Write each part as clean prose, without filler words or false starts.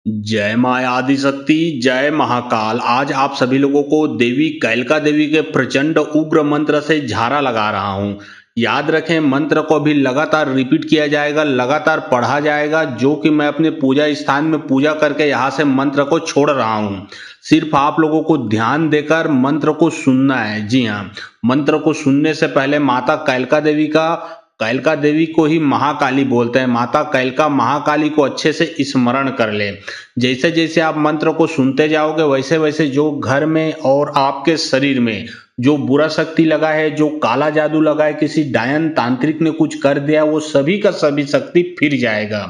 जय माँ आदिशक्ति, जय महाकाल। आज आप सभी लोगों को देवी कैलका देवी के प्रचंड उग्र मंत्र से झारा लगा रहा हूँ। याद रखें, मंत्र को भी लगातार रिपीट किया जाएगा, लगातार पढ़ा जाएगा, जो कि मैं अपने पूजा स्थान में पूजा करके यहाँ से मंत्र को छोड़ रहा हूँ। सिर्फ आप लोगों को ध्यान देकर मंत्र को सुनना है। जी हाँ, मंत्र को सुनने से पहले माता कैलका देवी को ही महाकाली बोलते हैं। माता कैलका महाकाली को अच्छे से स्मरण कर ले। जैसे जैसे आप मंत्र को सुनते जाओगे, वैसे वैसे जो घर में और आपके शरीर में जो बुरा शक्ति लगा है, जो काला जादू लगा है, किसी डायन तांत्रिक ने कुछ कर दिया, वो सभी का सभी शक्ति फिर जाएगा।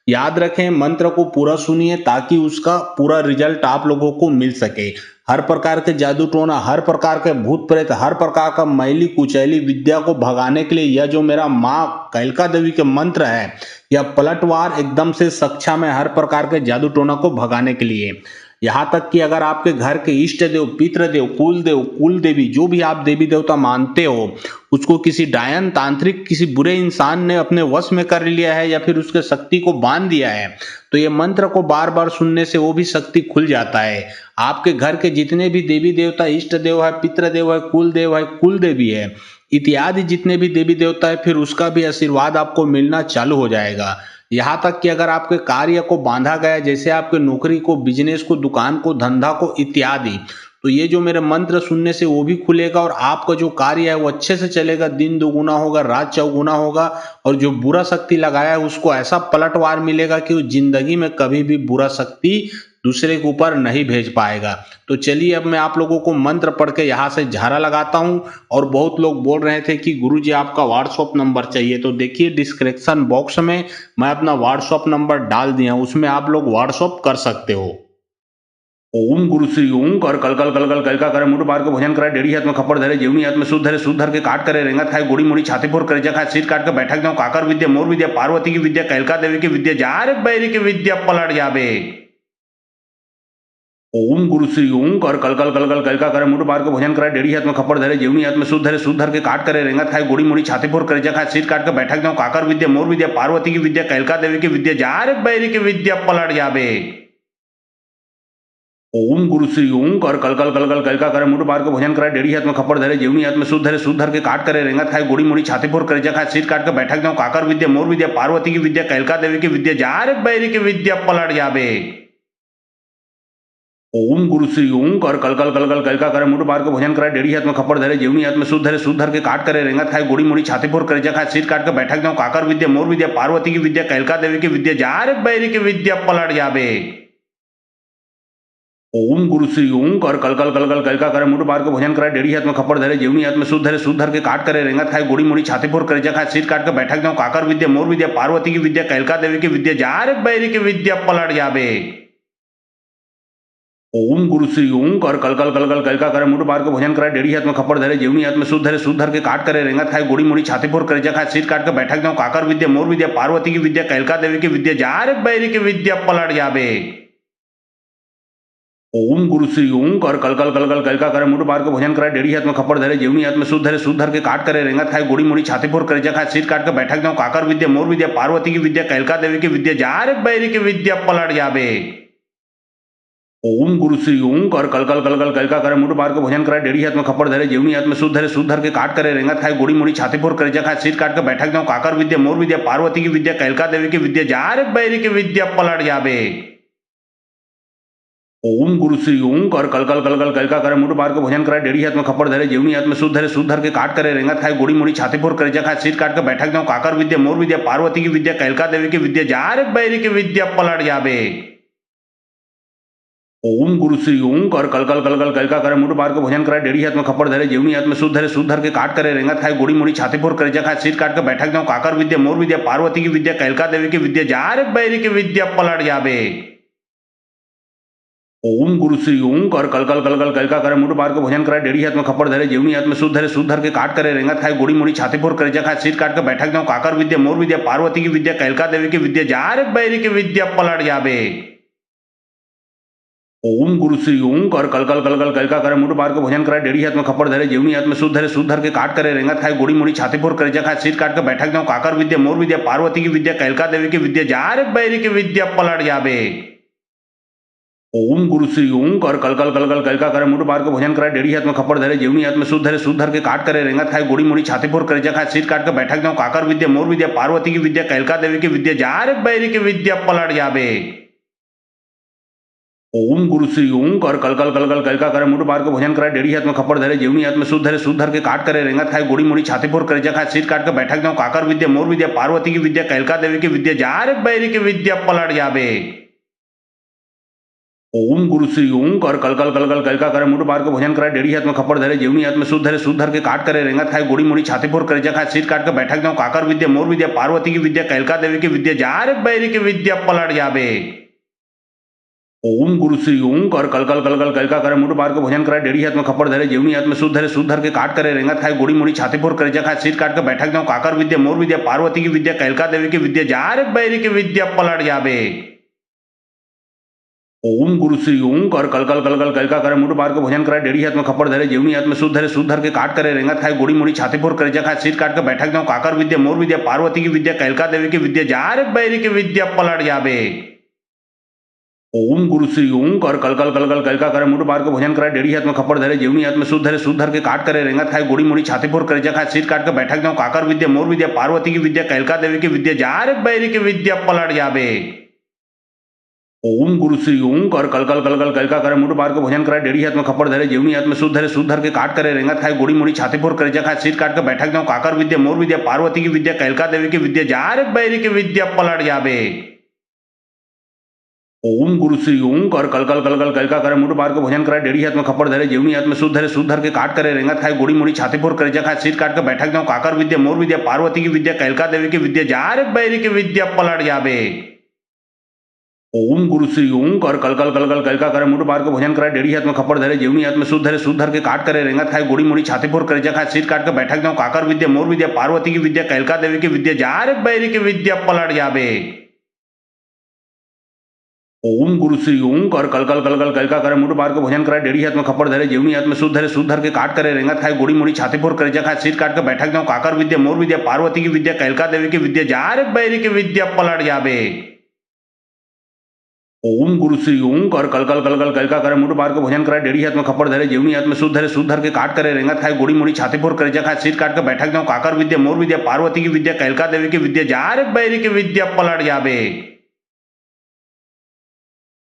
याद रखें, मंत्र को पूरा सुनिए ताकि उसका पूरा रिजल्ट आप लोगों को मिल सके। हर प्रकार के जादू टोना, हर प्रकार के भूत प्रेत, हर प्रकार का मैली कुचैली विद्या को भगाने के लिए यह जो मेरा माँ कैलका देवी के मंत्र है, यह पलटवार एकदम से सक्षा में हर प्रकार के जादू टोना को भगाने के लिए। यहाँ तक कि अगर आपके घर के इष्ट देव, पितृदेव, कुल देवी, जो भी आप देवी देवता मानते हो, उसको किसी डायन तांत्रिक, किसी बुरे इंसान ने अपने वश में कर लिया है या फिर उसके शक्ति को बांध दिया है, तो ये मंत्र को बार बार सुनने से वो भी शक्ति खुल जाता है। आपके घर के जितने भी देवी देवता, इष्ट देव है, पितृदेव है, कुल देवी है, इत्यादि जितने भी देवी देवता है, फिर उसका भी आशीर्वाद आपको मिलना चालू हो जाएगा। यहाँ तक कि अगर आपके कार्य को बांधा गया, जैसे आपके नौकरी को, बिजनेस को, दुकान को, धंधा को इत्यादि, तो ये जो मेरे मंत्र सुनने से वो भी खुलेगा और आपका जो कार्य है वो अच्छे से चलेगा। दिन दुगुना होगा, रात चौगुना होगा, और जो बुरा शक्ति लगाया है उसको ऐसा पलटवार मिलेगा कि वो जिंदगी में कभी भी बुरा शक्ति दूसरे के ऊपर नहीं भेज पाएगा। तो चलिए, अब मैं आप लोगों को मंत्र पढ़ के यहाँ से झारा लगाता हूँ। और बहुत लोग बोल रहे थे कि गुरुजी आपका व्हाट्सएप नंबर चाहिए, तो देखिए डिस्क्रिप्शन बॉक्स में मैं अपना व्हाट्सएप नंबर डाल दिया, उसमें आप लोग व्हाट्सएप कर सकते हो। ओम गुरु श्री ओम कर कल कल कल कल कल का करे मुंड बार के भोजन करे डेढ़ी हाथ में खप्पर धरे जीवनी हाथ में शुद्ध धरे के काट करे रेंगत खाए गोड़ी मुड़ी छाती फोर करे खाए सिर काट के बैठक जाऊं काकर विद्या मोर विद्या पार्वती की विद्या कैलका देवी की विद्या जार बैरी की विद्या पलट जाबे। ओम गुरु श्री ओम कर कल कल कल कल कल का करे मुंड बार के भोजन करे डेढ़ी हाथ में खप्पर धरे जीवनी हाथ में शुद्ध धरे के काट करे रेंगत खाए गोड़ी मुड़ी छाती फोर करे खाए सिर काट के बैठक जाऊं काकर विद्या मोर विद्या पार्वती की विद्या कैलका देवी की विद्या जार बैरी की विद्या पलट जाबे। ओम गुरु श्री ओम कर कल कल कल कल कल का करे मुंड बार के भोजन करे डेढ़ी हाथ में खप्पर धरे जीवनी हाथ में शुद्ध के काट करे रेंगत खाए गोड़ी मुड़ी छाती फोर करे खाए सिर काट के बैठक जाऊं काकर विद्या मोर विद्या पार्वती की विद्या कैलका देवी की विद्या जार बैरी की विद्या पलट जाबे। ओम गुरु श्री ओम कर कल कल कल कल कल का करे मुंड बार के भोजन करे डेढ़ी हाथ में खप्पर धरे जीवनी हाथ में शुद्ध के काट करे रेंगत खाए गोड़ी मुड़ी छाती फोर करे खाए सिर काट के बैठक जाऊं काकर विद्या मोर विद्या पार्वती की विद्या कैलका देवी की विद्या जार बैरी की विद्या पलट जाबे। ओम गुरु श्री ओम कर कल कल कल कल कल का करे मुंड बार के भोजन करे डेढ़ी हाथ में खप्पर धरे जीवनी हाथ में शुद्ध के काट करे रेंगत खाए गोड़ी मुड़ी छाती फोर करे खाए सिर काट के बैठक जाऊं काकर विद्या मोर विद्या पार्वती की विद्या कैलका देवी की विद्या जार बैरी की विद्या पलट जाबे। ओम गुरु श्री ओम कर कल कल कल कल कल का करे मुंड बार के भोजन करे डेढ़ी हाथ में खप्पर धरे जीवनी हाथ में शुद्ध के काट करे रेंगत खाए गोड़ी मुड़ी छाती फोर करे खाए सिर काट के बैठक जाऊं काकर विद्या मोर विद्या पार्वती की विद्या कैलका देवी की विद्या जार बैरी की विद्या पलट जाबे। ओम गुरु श्री ओम कर कल कल कल कल कल का करे मुंड बार के भोजन करे डेढ़ी हाथ में खप्पर धरे जीवनी हाथ में शुद्ध के काट करे रेंगत खाए गोड़ी मुड़ी छाती फोर करे खाए सिर काट के बैठक जाऊं काकर विद्या मोर विद्या पार्वती की विद्या कैलका देवी की विद्या जार बैरी की विद्या पलट जाबे। ओम गुरु श्री ओम कर कल कल कल कल कल का करे मुंड बार के भोजन करे डेढ़ी हाथ में खप्पर धरे जीवनी हाथ में शुद्ध के काट करे रेंगत खाए गोड़ी मुड़ी छाती फोर करे खाए सिर काट के बैठक जाऊं काकर विद्या मोर विद्या पार्वती की विद्या कैलका देवी की विद्या जार बैरी की विद्या पलट जाबे। ओम गुरु श्री ओम कर कल कल कल कल कल का करे मुंड बार के भोजन करे डेढ़ी हाथ में खप्पर धरे जीवनी हाथ में शुद्ध के काट करे रेंगत खाए गोड़ी मुड़ी छाती फोर करे खाए सिर काट के बैठक जाऊं काकर विद्या मोर विद्या पार्वती की विद्या कैलका देवी की विद्या जार बैरी की विद्या पलट जाबे। ओम गुरु श्री ओम कर कल कल कल कल कल का करे मुंड बार के भोजन करे डेढ़ी हाथ में खप्पर धरे जीवनी हाथ में शुद्ध के काट करे रेंगत खाए गोड़ी मुड़ी छाती फोर करे खाए सिर काट के बैठक जाऊं काकर विद्या मोर विद्या पार्वती की विद्या कैलका देवी की विद्या जार बैरी की विद्या पलट जाबे। ओम गुरु श्री ओम कर कल कल कल कल कल का करे मुंड बार के भोजन करे डेढ़ी हाथ में खप्पर धरे जीवनी हाथ में शुद्ध के काट करे रेंगत खाए गोड़ी मुड़ी छाती फोर करे खाए सिर काट के बैठक जाऊं काकर विद्या मोर विद्या पार्वती की विद्या कैलका देवी की विद्या जार बैरी की विद्या पलट जाबे। ओम गुरु श्री ओम कर कल कल कल कल कल का करे मुंड बार के भोजन करे डेढ़ी हाथ में खप्पर धरे जीवनी हाथ में शुद्ध के काट करे रेंगत खाए गोड़ी मुड़ी छाती फोर करे खाए सिर काट के बैठक जाऊं काकर विद्या मोर विद्या पार्वती की विद्या कैलका देवी की विद्या जार बैरी की विद्या पलट जाबे। ओम गुरु श्री ओम कर कल कल कल कल कल का करे मुठ बार के भोजन करे डेढ़ी हाथ में खप्पर धरे जीवनी हाथ में शुद्ध धरे के काट करे रेंगत खाए गोड़ी मुड़ी छाती फोर करे जखा सिर काट के बैठक जाऊं काकर विद्या मोर विद्या पार्वती की विद्या कैलका देवी की विद्या जार बैरी की विद्या पलट जाबे। ओम गुरु श्री ओम कर कल कल कल कल कल का करे मुठ बार के भोजन करे डेढ़ी हाथ में खप्पर धरे जीवनी हाथ में शुद्ध धरे के काट करे रेंगत खाए गोड़ी मुड़ी छाती फोर करे जखा सिर काट के बैठक जाऊं काकर विद्या मोर विद्या पार्वती की विद्या कैलका देवी की विद्या जार बैरी की विद्या पलट जाबे। ओम गुरु श्री ओम कर कल कल कल कल कल का करे मुठ बार के भोजन करे डेढ़ी हाथ में खप्पर धरे जीवनी हाथ में शुद्ध धरे के काट करे रेंगत खाए गोड़ी मुड़ी छाती फोर करे जखा सिर काट के बैठक जाऊं काकर विद्या मोर विद्या पार्वती की विद्या कैलका देवी की विद्या जार बैरी की विद्या पलट जाबे। ओम गुरु श्री ओम कर कल कल कल कल कल का करे मुठ बार के भोजन करे डेढ़ी हाथ में खप्पर धरे जीवनी हाथ में शुद्ध धरे के काट करे रेंगत खाए गोड़ी मुड़ी छाती फोर करे जखा सिर काट के बैठक जाऊं काकर विद्या मोर विद्या पार्वती की विद्या कैलका देवी की विद्या जार बैरी की विद्या पलट जाबे। ओम गुरु श्री ओम कर कल कल कल कल कल का करे मुठ बार के भोजन करे डेढ़ी हाथ में खप्पर धरे जीवनी हाथ में शुद्ध धरे के काट करे रेंगत खाए गोड़ी मुड़ी छाती फोर करे जखा सिर काट के बैठक जाऊं काकर विद्या मोर विद्या पार्वती की विद्या कैलका देवी की विद्या जार बैरी की विद्या पलट जाबे। ओम गुरु श्री ओम कर कल कल कल कल कल का करे मुठ बार के भोजन करे डेढ़ी हाथ में खप्पर धरे जीवनी हाथ में शुद्ध धरे के काट करे रेंगत खाए गोड़ी मुड़ी छाती फोर करे जखा सिर काट के बैठक जाऊं काकर विद्या मोर विद्या पार्वती की विद्या कैलका देवी की विद्या जार बैरी की विद्या पलट जाबे। ओम गुरु श्री ओम कर कल कल कल कल कल का करे मुठ बार के भोजन करे डेढ़ी हाथ में खप्पर धरे जीवनी हाथ में शुद्ध धरे के काट करे रेंगत खाए गोड़ी मुड़ी छाती फोर करे जखा सिर काट के बैठक जाऊं काकर विद्या मोर विद्या पार्वती की विद्या कैलका देवी की विद्या जार बैरी की विद्या पलट जाबे। ओम गुरु श्री ओम कर कल कल कल कल कल का करे मुठ बार के भोजन करे डेढ़ी हाथ में खप्पर धरे जीवनी हाथ में शुद्ध धरे के काट करे रेंगत खाए गोड़ी मुड़ी छाती फोर करे जखा सिर काट के बैठक जाऊं काकर विद्या मोर विद्या पार्वती की विद्या कैलका देवी की विद्या जार बैरी की विद्या पलट जाबे। ओम गुरु श्री ओम कर कल कल कल कल कल का करे मुठ बार के भोजन करे डेढ़ी हाथ में खप्पर धरे जीवनी हाथ में शुद्ध धरे के काट करे रेंगत खाए गोड़ी मुड़ी छाती फोर करे जखा सिर काट के बैठक जाऊं काकर विद्या मोर विद्या पार्वती की विद्या कैलका देवी की विद्या जार बैरी की विद्या पलट जाबे। ओम गुरु श्री ओम कर कल कल कल कल कल का करे मुठ बार के भोजन करे डेढ़ी हाथ में खप्पर धरे जीवनी हाथ में शुद्ध धरे के काट करे रेंगत खाए गोड़ी मुड़ी छाती फोर करे जखा सिर काट के बैठक जाऊं काकर विद्या मोर विद्या पार्वती की विद्या कैलका देवी की विद्या जार बैरी की विद्या पलट जाबे। ओम गुरु श्री ओम कर कल कल कल कल कल का करे मुठ बार के भोजन करे डेढ़ी हाथ में खप्पर धरे जीवनी हाथ में शुद्ध धरे के काट करे रेंगत खाए गोड़ी मुड़ी छाती फोर करे जखा सिर काट के बैठक जाऊं काकर विद्या मोर विद्या पार्वती की विद्या कैलका देवी की विद्या जार बैरी की विद्या पलट जाबे।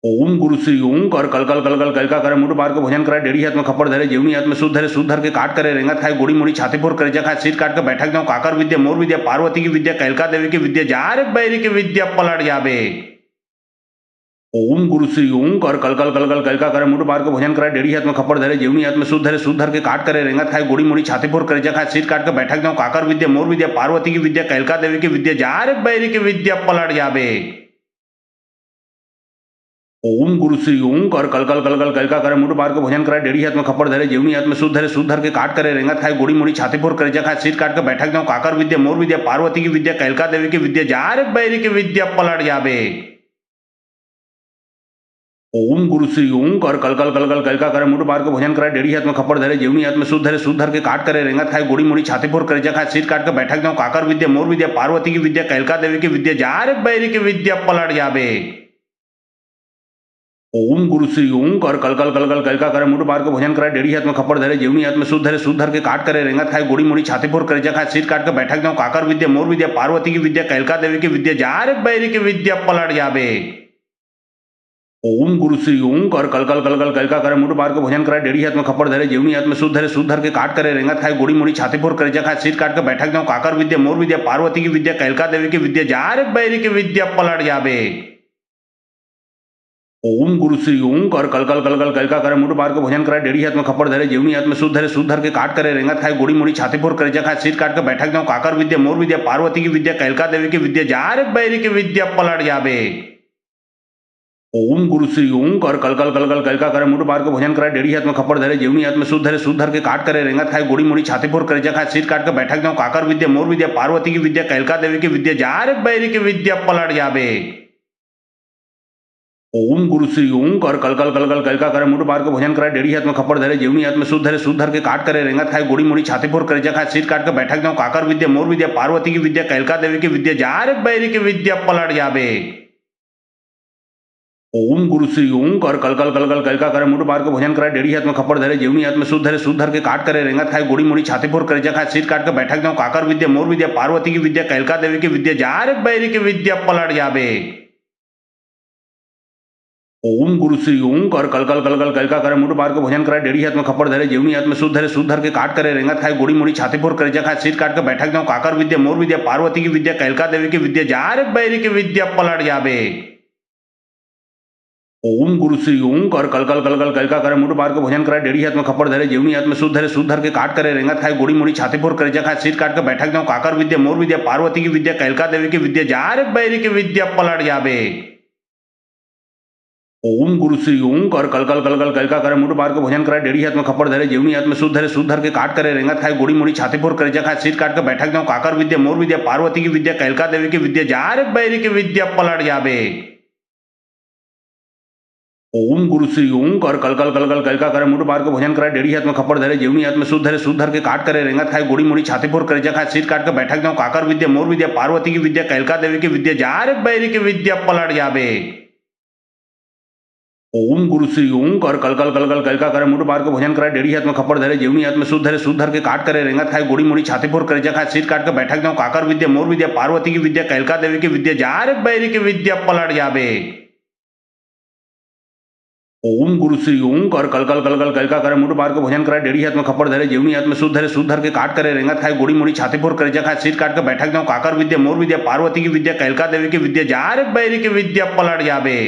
ओम गुरु श्री ओम कर कल कल कल कल कल का करे मुठ बार के भोजन करे डेढ़ी हाथ में खप्पर धरे जीवनी हाथ में शुद्ध धरे के काट करे रेंगत खाए गोड़ी मुड़ी छाती फोर करे जखा सिर काट के बैठक जाऊं काकर विद्या मोर विद्या पार्वती की विद्या कैलका देवी की विद्या जार बैरी की विद्या पलट जाबे। ओम गुरु श्री ओम कर कल कल कल कल कल का करे मुठ बार के भोजन करे डेढ़ी हाथ में खप्पर धरे जीवनी हाथ में शुद्ध धरे के काट करे रेंगत खाए गोड़ी मुड़ी छाती फोर करे जखा सिर काट के बैठक जाऊं काकर विद्या मोर विद्या पार्वती की विद्या कैलका देवी की विद्या जार बैरी की विद्या पलट जाबे। ओम गुरु श्री ओम कर कल कल कल कल कल का करे मुठ बार के भोजन करे डेढ़ी हाथ में खप्पर धरे जीवनी हाथ में शुद्ध धरे के काट करे रेंगत खाए गोड़ी मुड़ी छाती फोर करे जखा सिर काट के बैठक जाऊं काकर विद्या मोर विद्या पार्वती की विद्या कैलका देवी की विद्या जार बैरी की विद्या पलट जाबे। ओम गुरु श्री ओम कर कल कल कल कल कल का करे मुठ बार के भोजन करे डेढ़ी हाथ में खप्पर धरे जीवनी हाथ में शुद्ध धरे के काट करे रेंगत खाए गोड़ी मुड़ी छाती फोर करे जखा सिर काट के बैठक जाऊं काकर विद्या मोर विद्या पार्वती की विद्या कैलका देवी की विद्या जार बैरी की विद्या पलट जाबे। ओम गुरु श्री ओम कर कल कल कल कल कल का करे मुठ बार के भोजन करे डेढ़ी हाथ में खप्पर धरे जीवनी हाथ में शुद्ध धरे के काट करे रेंगत खाए गोड़ी मुड़ी छाती फोर करे जखा सिर काट के बैठक जाऊं काकर विद्या मोर विद्या पार्वती की विद्या कैलका देवी की विद्या जार बैरी की विद्या पलट जाबे। ओम गुरु श्री ओम कर कल कल कल कल कल का करे मुठ बार के भोजन करे डेढ़ी हाथ में खप्पर धरे जीवनी हाथ में शुद्ध धरे के काट करे रेंगत खाए गोड़ी मुड़ी छाती फोर करे जखा सिर काट के बैठक जाऊं काकर विद्या मोर विद्या पार्वती की विद्या कैलका देवी की विद्या जार बैरी की विद्या पलट जाबे। ओम गुरु श्री ओम कर कल कल कल कल कल का करे मुठ बार के भोजन करे डेढ़ी हाथ में खप्पर धरे जीवनी हाथ में शुद्ध धरे के काट करे रेंगत खाए गोड़ी मुड़ी छाती फोर करे जखा सिर काट के बैठक जाऊं काकर विद्या मोर विद्या पार्वती की विद्या कैलका देवी की विद्या जार बैरी की विद्या पलट जाबे। ओम गुरु श्री ओम कर कल कल कल कल कल का करे मुठ बार के भोजन करे डेढ़ी हाथ में खप्पर धरे जीवनी हाथ में शुद्ध धरे के काट करे रेंगत खाए गोड़ी मुड़ी छाती फोर करे जखा सिर काट के बैठक जाऊं काकर विद्या मोर विद्या पार्वती की विद्या कैलका देवी की विद्या जार बैरी की विद्या पलट जाबे। ओम गुरु श्री ओम कर कल कल कल कल कल का करे मुठ बार के भोजन करे डेढ़ी हाथ में खप्पर धरे जीवनी हाथ में शुद्ध धरे के काट करे रेंगत खाए गोड़ी मुड़ी छाती फोर करे जखा सिर काट के बैठक जाऊं काकर विद्या मोर विद्या पार्वती की विद्या कैलका देवी की विद्या जार बैरी की विद्या पलट जाबे। ओम गुरु श्री ओं कर कल कल कल कल कल का करे मुठ बार के भोजन करा डेढ़ी हाथ में खप्पर धरे जेवनी हाथ में शुद्ध धरे के काट करे रेंगत खाए गोड़ी मोड़ी छाती फोर करे जखा सिर काट के बैठक जाऊं काकर विद्या मोर विद्या पार्वती की विद्या कैलका देवी की विद्या जारक बैरी की विद्या पलट जाबे। ओम गुरु श्री ओं कर कल कल कल कल कल का करे मुठ बार के भोजन करा डेढ़ी हाथ में खप्पर धरे जेवनी हाथ में शुद्ध धरे के काट करे रेंगत खाए गोड़ी मोड़ी छाती फोर करे जखा सिर काट के बैठक जाऊं काकर विद्या मोर विद्या पार्वती की विद्या कैलका देवी की विद्या जारक बैरी की विद्या पलट जाबे। ओम गुरु श्री ओं कर कल कल कल कल कल का करे मुठ बार के भोजन करा डेढ़ी हाथ में खप्पर धरे जेवनी हाथ में शुद्ध धरे के काट करे रेंगत खाए गोड़ी मोड़ी छाती फोर करे जखा सिर काट के बैठक जाऊं काकर विद्या मोर विद्या पार्वती की विद्या कैलका देवी की विद्या जारक बैरी की विद्या पलट जाबे। ओम गुरु श्री ओं कर कल कल कल कल कल का करे मुठ बार के भोजन करा डेढ़ी हाथ में खप्पर धरे जेवनी हाथ में शुद्ध धरे के काट करे रेंगत खाए गोड़ी मोड़ी छाती फोर करे जखा सिर काट के बैठक जाऊं काकर विद्या मोर विद्या पार्वती की विद्या कैलका देवी की विद्या जारक बैरी की विद्या पलट जाबे। ओम गुरु श्री ओं कर कल कल कल कल कल का करे मुठ बार के भोजन करा डेढ़ी हाथ में खप्पर धरे जेवनी हाथ में शुद्ध धरे के काट करे रेंगत खाए गोड़ी मोड़ी छाती फोर करे जखा सिर काट के बैठक जाऊं काकर विद्या मोर विद्या पार्वती की विद्या कैलका देवी की विद्या जारक बैरी की विद्या पलट जाबे। ओम गुरु श्री ओं कर कल कल कल कल कल का करे मुठ बार के भोजन करा डेढ़ी हाथ में खप्पर धरे जेवनी हाथ में शुद्ध धरे के काट करे रेंगत खाए गोड़ी मोड़ी छाती फोर करे जखा सिर काट के बैठक जाऊं काकर विद्या मोर विद्या पार्वती की विद्या कैलका देवी की विद्या जारक बैरी की विद्या पलट जाबे। ओम गुरु श्री ओं कर कल कल कल कल कल का करे मुठ बार के भोजन करा डेढ़ी हाथ में खप्पर धरे जेवनी हाथ में शुद्ध धरे के काट करे रेंगत खाए गोड़ी मोड़ी छाती फोर करे जखा सिर काट के बैठक जाऊं काकर विद्या मोर विद्या पार्वती की विद्या कैलका देवी की विद्या जारक बैरी की विद्या पलट जाबे।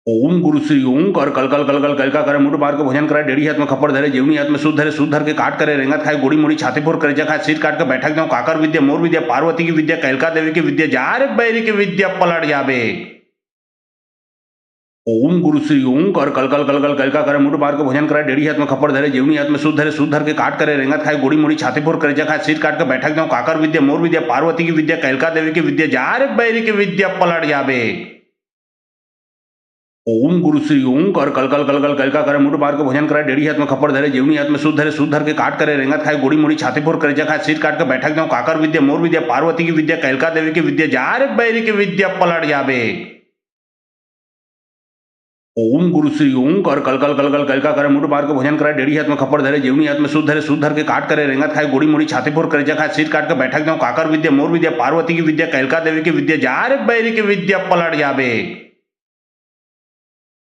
ओम गुरु श्री ओं कर कल कल कल कल कल का करे मुठ बार के भोजन करा डेढ़ी हाथ में खप्पर धरे जेवनी हाथ में शुद्ध धरे के काट करे रेंगत खाए गोड़ी मोड़ी छाती फोर करे जखा सिर काट के बैठक जाऊं काकर विद्या मोर विद्या पार्वती की विद्या कैलका देवी की विद्या जारक बैरी की विद्या पलट जाबे। ओम गुरु श्री ओं कर कल कल कल कल कल का करे मुठ बार के भोजन करा डेढ़ी हाथ में खप्पर धरे जेवनी हाथ में शुद्ध धरे के काट करे रेंगत खाए गोड़ी मोड़ी छाती फोर करे जखा सिर काट के बैठक जाऊं काकर विद्या मोर विद्या पार्वती की विद्या कैलका देवी की विद्या जारक बैरी की विद्या पलट जाबे। ओम गुरु श्री ओं कर कल कल कल कल कल का करे मुठ बार के भोजन करा डेढ़ी हाथ में खप्पर धरे जेवनी हाथ में शुद्ध धरे के काट करे रेंगत खाए गोड़ी मोड़ी छाती फोर करे जखा सिर काट के बैठक जाऊं काकर विद्या मोर विद्या पार्वती की विद्या कैलका देवी की विद्या जारक बैरी की विद्या पलट जाबे। ओम गुरु श्री ओं कर कल कल कल कल का करे मुठ बार के भोजन करा डेढ़ी हाथ में खप्पर धरे जेवनी हाथ में शुद्ध धरे के काट करे रेंगत खाए गोड़ी मोड़ी छाती फोर करे जखा सिर काट के बैठक जाऊं काकर विद्या मोर विद्या पार्वती की विद्या कैलका देवी की विद्या जारक बैरी की विद्या पलट जाबे।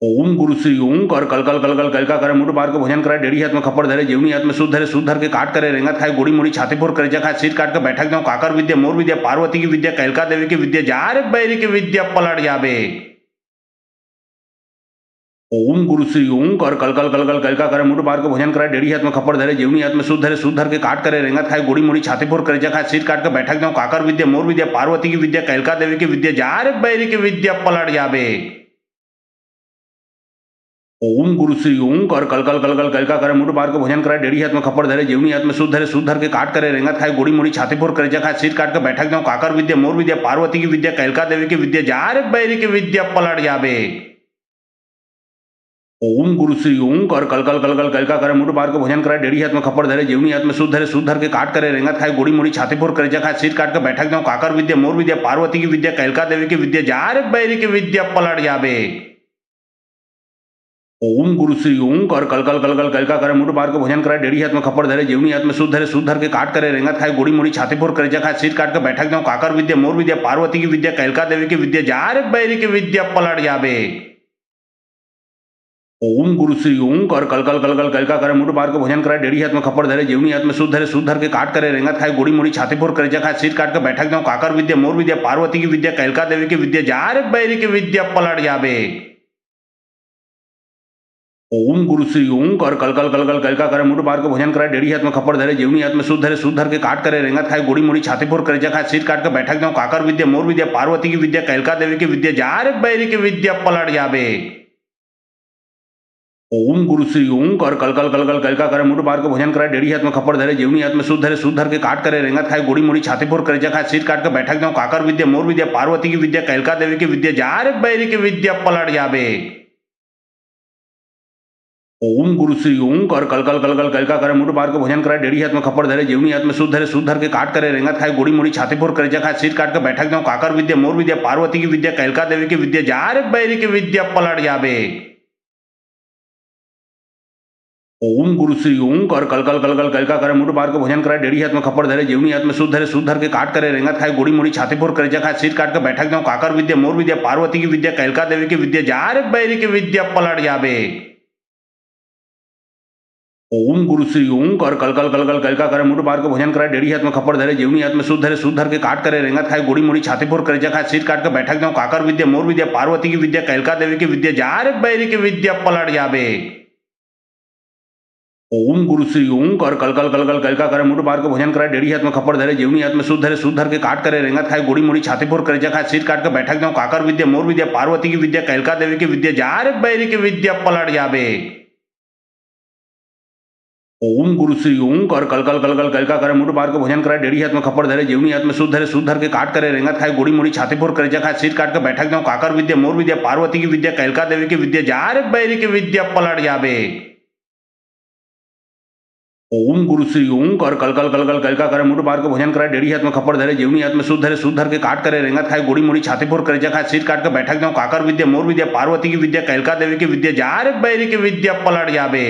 ओम गुरु श्री ओं कर कल कल कल कल का करे मुठ बार के भोजन करा डेढ़ी हाथ में खप्पर धरे जेवनी हाथ में शुद्ध धरे के काट करे रेंगत खाए गोड़ी मोड़ी छाती फोर करे जखा सिर काट के बैठक जाऊं काकर विद्या मोर विद्या पार्वती की विद्या कैलका देवी की विद्या जारक बैरी की विद्या पलट जाबे। ओम गुरु श्री ओं कर कल कल कल कल का करे मुठ बार के भोजन करा डेढ़ी हाथ में खप्पर धरे जेवनी हाथ में शुद्ध धरे के काट करे रेंगत खाए गोड़ी मोड़ी छाती फोर करे जखा सिर काट के बैठक जाऊं काकर विद्या मोर विद्या पार्वती की विद्या कैलका देवी की विद्या जारक बैरी की विद्या पलट जाबे। ओम गुरु श्री ओं कर कल कल कल कल का करे मुठ बार के भोजन करा डेढ़ी हाथ में खप्पर धरे जेवनी हाथ में शुद्ध धरे के काट करे रेंगत खाए गोड़ी मोड़ी छाती फोर करे जखा सिर काट के बैठक जाऊं काकर विद्या मोर विद्या पार्वती की विद्या कैलका देवी की विद्या जारक बैरी की विद्या पलट जाबे। ओम गुरु श्री ओं कर कल कल कल कल का करे मुठ बार के भोजन करा डेढ़ी हाथ में खप्पर धरे जेवनी हाथ में शुद्ध धरे के काट करे रेंगत खाए गोड़ी मोड़ी छाती फोर करे जखा सिर काट के बैठक जाऊं काकर विद्या मोर विद्या पार्वती की विद्या कैलका देवी की विद्या जारक बैरी की विद्या पलट जाबे। ओम गुरु श्री ओं कर कल कल कल कल का करे मुठ बार के भोजन करा डेढ़ी हाथ में खप्पर धरे जेवनी हाथ में शुद्ध धरे के काट करे रेंगत खाए गोड़ी मोड़ी छाती फोर करे जखा सिर काट के बैठक जाऊं काकर विद्या मोर विद्या पार्वती की विद्या कैलका देवी की विद्या जारक बैरी की विद्या पलट जाबे। ओम गुरु श्री ओं कर कल कल कल कल का करे मुठ बार के भोजन करा डेढ़ी हाथ में खप्पर धरे जेवनी हाथ में शुद्ध धरे के काट करे रेंगत खाए गोड़ी मोड़ी छाती फोर करे जखा सिर काट के बैठक जाऊं काकर विद्या मोर विद्या पार्वती की विद्या कैलका देवी की विद्या जारक बैरी की विद्या पलट जाबे। ओम गुरु श्री ओं कर कल कल कल कल का करे मुठ बार के भोजन करा डेढ़ी हाथ में खप्पर धरे जेवनी हाथ में शुद्ध धरे के काट करे रेंगत खाए गोड़ी मोड़ी छाती फोर करे जखा सिर काट के बैठक जाऊं काकर विद्या मोर विद्या पार्वती की विद्या कैलका देवी की विद्या जारक बैरी की विद्या पलट जाबे। ओम गुरु श्री ओं कर कल कल कल कल का करे मुठ बार के भोजन करा डेढ़ी हाथ में खप्पर धरे जेवनी हाथ में शुद्ध धरे के काट करे रेंगत खाए गोड़ी मोड़ी छाती फोर करे जखा सिर काट के बैठक जाऊं काकर विद्या मोर विद्या पार्वती की विद्या कैलका देवी की विद्या जारक बैरी की विद्या पलट जाबे। ओम गुरु श्री ओम कर कल कल कल कल कल का करे मुठ बार के भोजन करे डेढ़ी हाथ में खप्पर धरे जेवनी हाथ में सूद धरे के काट करे रेंगत खाए गोड़ी मोड़ी छाती फोर करे जखा सिर काट के बैठक जाऊं काकर विद्या मोर विद्या पार्वती की विद्या कैलका देवी की विद्या जारक बैरी की विद्या पलट जाबे। ओम गुरु श्री ओम कर कल कल कल कल कल का करे मुठ बार के भोजन करे डेढ़ी हाथ में खप्पर धरे जेवनी हाथ में सूद धरे के काट करे रेंगत खाए गोड़ी मोड़ी छाती फोर करे जखा सिर काट के बैठक जाऊं काकर विद्या मोर विद्या पार्वती की विद्या कैलका देवी की विद्या जारक बैरी की विद्या पलट जाबे। ओम गुरु श्री ओम कर कल कल कल कल कल का करे मुठ बार के भोजन करे डेढ़ी हाथ में खप्पर धरे जेवनी हाथ में सूद धरे के काट करे रेंगत खाए गोड़ी मोड़ी छाती फोर करे जखा सिर काट के बैठक जाऊं काकर विद्या मोर विद्या पार्वती की विद्या कैलका देवी की विद्या जारक बैरी की विद्या पलट जाबे। ओम गुरु श्री ओम कर कल कल कल कल कल का करे मुठ बार के भोजन करे डेढ़ी हाथ में खप्पर धरे जेवनी हाथ में सूद धरे के काट करे रेंगत खाए गोड़ी मोड़ी छाती फोर करे जखा सिर काट के बैठक जाऊं काकर विद्या मोर विद्या पार्वती की विद्या कैलका देवी की विद्या जारक बैरी की विद्या पलट जाबे। ओम गुरु श्री ओम कर कल कल कल कल कल का करे मुठ बार के भोजन करे डेढ़ी हाथ में खप्पर धरे जेवनी हाथ में सूद धरे के काट करे रेंगत खाए गोड़ी मोड़ी छाती फोर करे जखा सिर काट के बैठक जाऊं काकर विद्या मोर विद्या पार्वती की विद्या कैलका देवी की विद्या जारक बैरी की विद्या पलट जाबे। ओम गुरु श्री ओम कर कल कल कल कल कल का करे मुठ बार के भोजन करे डेढ़ी हाथ में खप्पर धरे जेवनी हाथ में सूद धरे के काट करे रेंगत खाए गोड़ी मोड़ी छाती फोर करे जखा सिर काट के बैठक जाऊं काकर विद्या मोर विद्या पार्वती की विद्या कैलका देवी की विद्या जारक बैरी की विद्या पलट जाबे।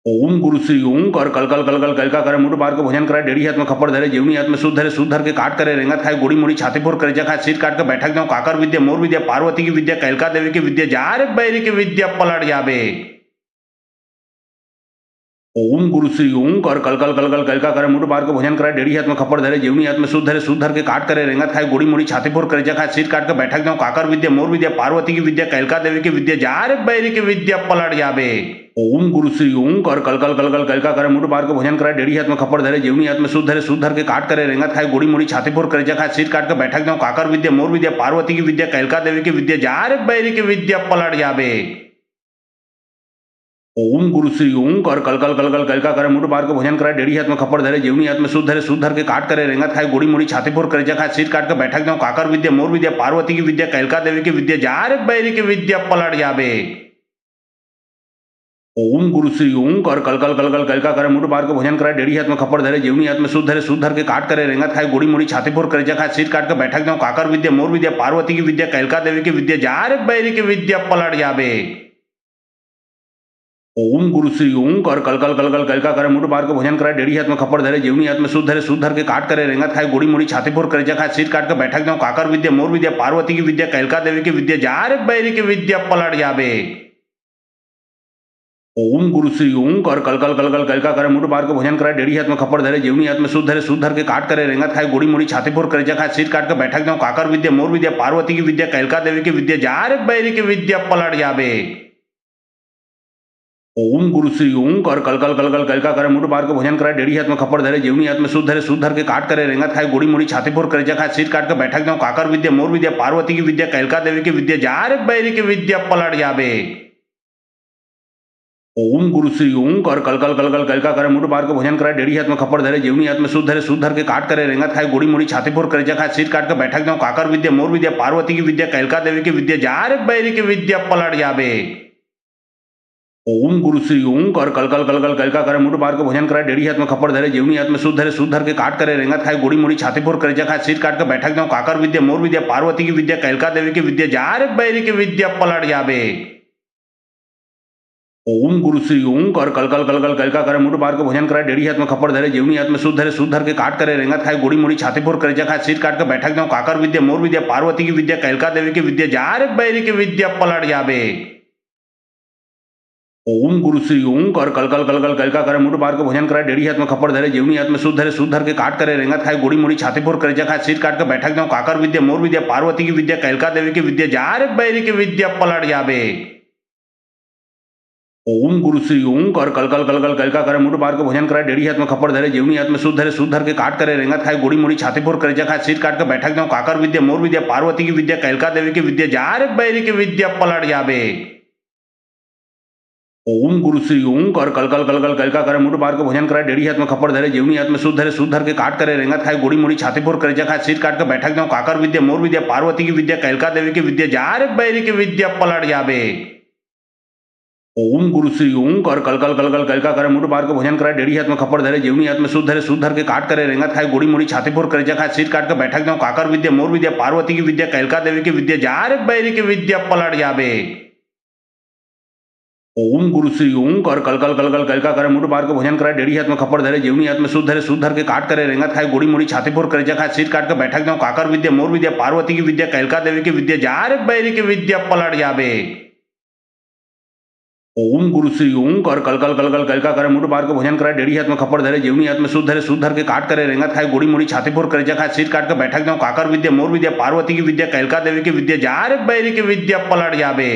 ओम गुरु श्री ओम कर कल कल कल कल कल का करे मुठ बार के भोजन करे डेढ़ी हाथ में खप्पर धरे जेवनी हाथ में सूद धरे के काट करे रेंगत खाए गोड़ी मोड़ी छाती फोर करे जखा सिर काट के बैठक जाऊं काकर विद्या मोर विद्या पार्वती की विद्या कैलका देवी की विद्या जारक बैरी की विद्या पलट जाबे। ओम गुरु श्री ओम कर कल कल कल कल कल का करे मुठ बार के भोजन करे डेढ़ी हाथ में खप्पर धरे जेवनी हाथ में सूद धरे के काट करे रेंगत खाए गोड़ी मोड़ी छाती फोर करे जखा सिर काट के बैठक जाऊं काकर विद्या मोर विद्या पार्वती की विद्या कैलका देवी की विद्या जारक बैरी की विद्या पलट जाबे। ओम गुरु श्री ओम कर कल कल कल कल कल का करे मुठ बार के भोजन करे डेढ़ी हाथ में खप्पर धरे जेवनी हाथ में सूद धरे के काट करे रेंगत खाए गोड़ी मोड़ी छाती फोर करे जखा सिर काट के बैठक जाऊं काकर विद्या मोर विद्या पार्वती की विद्या कैलका देवी की विद्या जारक बैरी की विद्या पलट जाबे। ओम गुरु श्री ओम कर कल कल कल कल कल का करे मुठ बार के भोजन करे डेढ़ी हाथ में खप्पर धरे जेवनी हाथ में सूद धरे के काट करे रेंगत खाए गोड़ी मोड़ी छाती फोर करे जखा सिर काट के बैठक जाऊं काकर विद्या मोर विद्या पार्वती की विद्या कैलका देवी की विद्या जारक बैरी की विद्या पलट जाबे। ओम गुरु श्री ओम कर कल कल कल कल कल का करे मुठ बार के भोजन करे डेढ़ी हाथ में खप्पर धरे जेवनी हाथ में सूद धरे के काट करे रेंगत खाए गोड़ी मोड़ी छाती फोर करे जखा सिर काट के बैठक जाऊं काकर विद्या मोर विद्या पार्वती की विद्या कैलका देवी की विद्या जारक बैरी की विद्या पलट जाबे। ओम गुरु श्री ओम कर कल कल कल कल कल का करे मुठ बार के भोजन करे डेढ़ी हाथ में खप्पर धरे जेवनी हाथ में सूद धरे के काट करे रेंगत खाए गोड़ी मोड़ी छाती फोर करे जखा सिर काट के बैठक जाऊं काकर विद्या मोर विद्या पार्वती की विद्या कैलका देवी की विद्या जारक बैरी की विद्या पलट जाबे। ओम गुरु श्री ओम कर कल कल कल कल कल का करे मुठ बार के भोजन करे डेढ़ी हाथ में खप्पर धरे जेवनी हाथ में सूद धरे के काट करे रेंगत खाए गोड़ी मोड़ी छाती फोर करे जखा सिर काट के बैठक जाऊं काकर विद्या मोर विद्या पार्वती की विद्या कैलका देवी की विद्या जारक बैरी की विद्या पलट जाबे। ओम गुरु श्री ओम कर कल कल कल कल कल का करे मुठ बार के भोजन करे डेढ़ी हाथ में खप्पर धरे जेवनी हाथ में सूद धरे के काट करे रेंगत खाए गोड़ी मोड़ी छाती फोर करे जखा सिर काट के बैठक जाऊं काकर विद्या मोर विद्या पार्वती की विद्या कैलका देवी की विद्या जारक बैरी की विद्या पलट जाबे। ओम गुरु श्री ओम कर कल कल कल कल कल का करे मुठ बार के भोजन करे डेढ़ी हाथ में खप्पर धरे जेवनी हाथ में सूद धरे के काट करे रेंगत खाए गोड़ी मोड़ी छाती फोर करे जखा सिर काट के बैठक जाऊं काकर विद्या मोर विद्या पार्वती की विद्या कैलका देवी की विद्या जारक बैरी की विद्या पलट जाबे। ओम गुरु श्री ओम कर कल कल कल कल कल का करे मुठ बार के भोजन करे डेढ़ी हाथ में खप्पर धरे जेवनी हाथ में सूद धरे के काट करे रेंगत खाए गोड़ी मोड़ी छाती फोर करे जखा सिर काट के बैठक जाऊं काकर विद्या मोर विद्या पार्वती की विद्या कैलका देवी की विद्या जारक बैरी की विद्या पलट जाबे। ओम गुरु श्री ओम कर कल कल कल कल कल का करे मुठ बार के भोजन करे डेढ़ी हाथ में खप्पर धरे जेवनी हाथ में सूद धरे के काट करे रेंगत खाए गोड़ी मोड़ी छाती फोर करे जखा सिर काट के बैठक जाऊं काकर विद्या मोर विद्या पार्वती की विद्या कैलका देवी की विद्या जारक बैरी की विद्या पलट जाबे। ओम गुरु श्री ओम कर कल कल कल कल कल का करे मुठ बार के भोजन करे डेढ़ी हाथ में खप्पर धरे जेवनी हाथ में सूद धरे के काट करे रेंगत खाए गोड़ी मोड़ी छाती फोर करे जखा सिर काट के बैठक जाऊं काकर विद्या मोर विद्या पार्वती की विद्या कैलका देवी की विद्या जारक बैरी की विद्या पलट जाबे। ओम गुरु श्री ओम कर कल कल कल कल कल का करे मुठ बार के भोजन करे डेढ़ी हाथ में खप्पर धरे जेवनी हाथ में सूद धरे के काट करे रेंगत खाए गोड़ी मोड़ी छाती फोर करे जखा सिर काट के बैठक जाऊं काकर विद्या मोर विद्या पार्वती की विद्या कैलका देवी की विद्या जारक बैरी की विद्या पलट जाबे। ओम गुरु श्री ओम कर कल कल कल कल कल का करे मुठ बार के भोजन करे डेढ़ी हाथ में खप्पर धरे जेवनी हाथ में सूद धरे के काट करे रेंगत खाए गोड़ी मोड़ी छाती फोर करे जखा सिर काट के बैठक जाऊं काकर विद्या मोर विद्या पार्वती की विद्या कैलका देवी की विद्या जारक बैरी की विद्या पलट जाबे। ओम गुरु श्री ओं कर कल कल कल कल कल का करे मुठ बार के भोजन कराए डेढ़ी हाथ में खपर धरे जेवनी हाथ में शुद्ध धरे शुद्ध धर के काट करे रेंगत खाए गोड़ी मोड़ी छाती फोड़ करे खाए सीट काट के बैठक जाऊं काकर विद्या मोर विद्या पार्वती की विद्या कैलका देवी की विद्या जारक बैरी की विद्या पलट जाबे। ओम गुरु श्री ओं कर कल कल कल कल कल का करे मुठ बार के भोजन कराए डेढ़ी हाथ में खपर धरे जेवनी हाथ में शुद्ध धर के काट करे रेंगत खाए गोड़ी मोड़ी छाती फोड़ करे खाए सीट काट के बैठक जाऊं काकर विद्या मोर विद्या पार्वती की विद्या कैलका देवी की विद्या जारक बैरी की विद्या पलट जाबे। ओम गुरु श्री ओं कर कल कल कल कल कल का करे मुठ बार के भोजन कराए डेढ़ी हाथ में खपर धरे जेवनी हाथ में शुद्ध धर के काट करे रेंगत खाए गोड़ी मोड़ी छाती फोड़ करे खाए सीट काट के बैठक जाऊं काकर विद्या मोर विद्या पार्वती की विद्या कैलका देवी की विद्या जारक बैरी की विद्या पलट जाबे।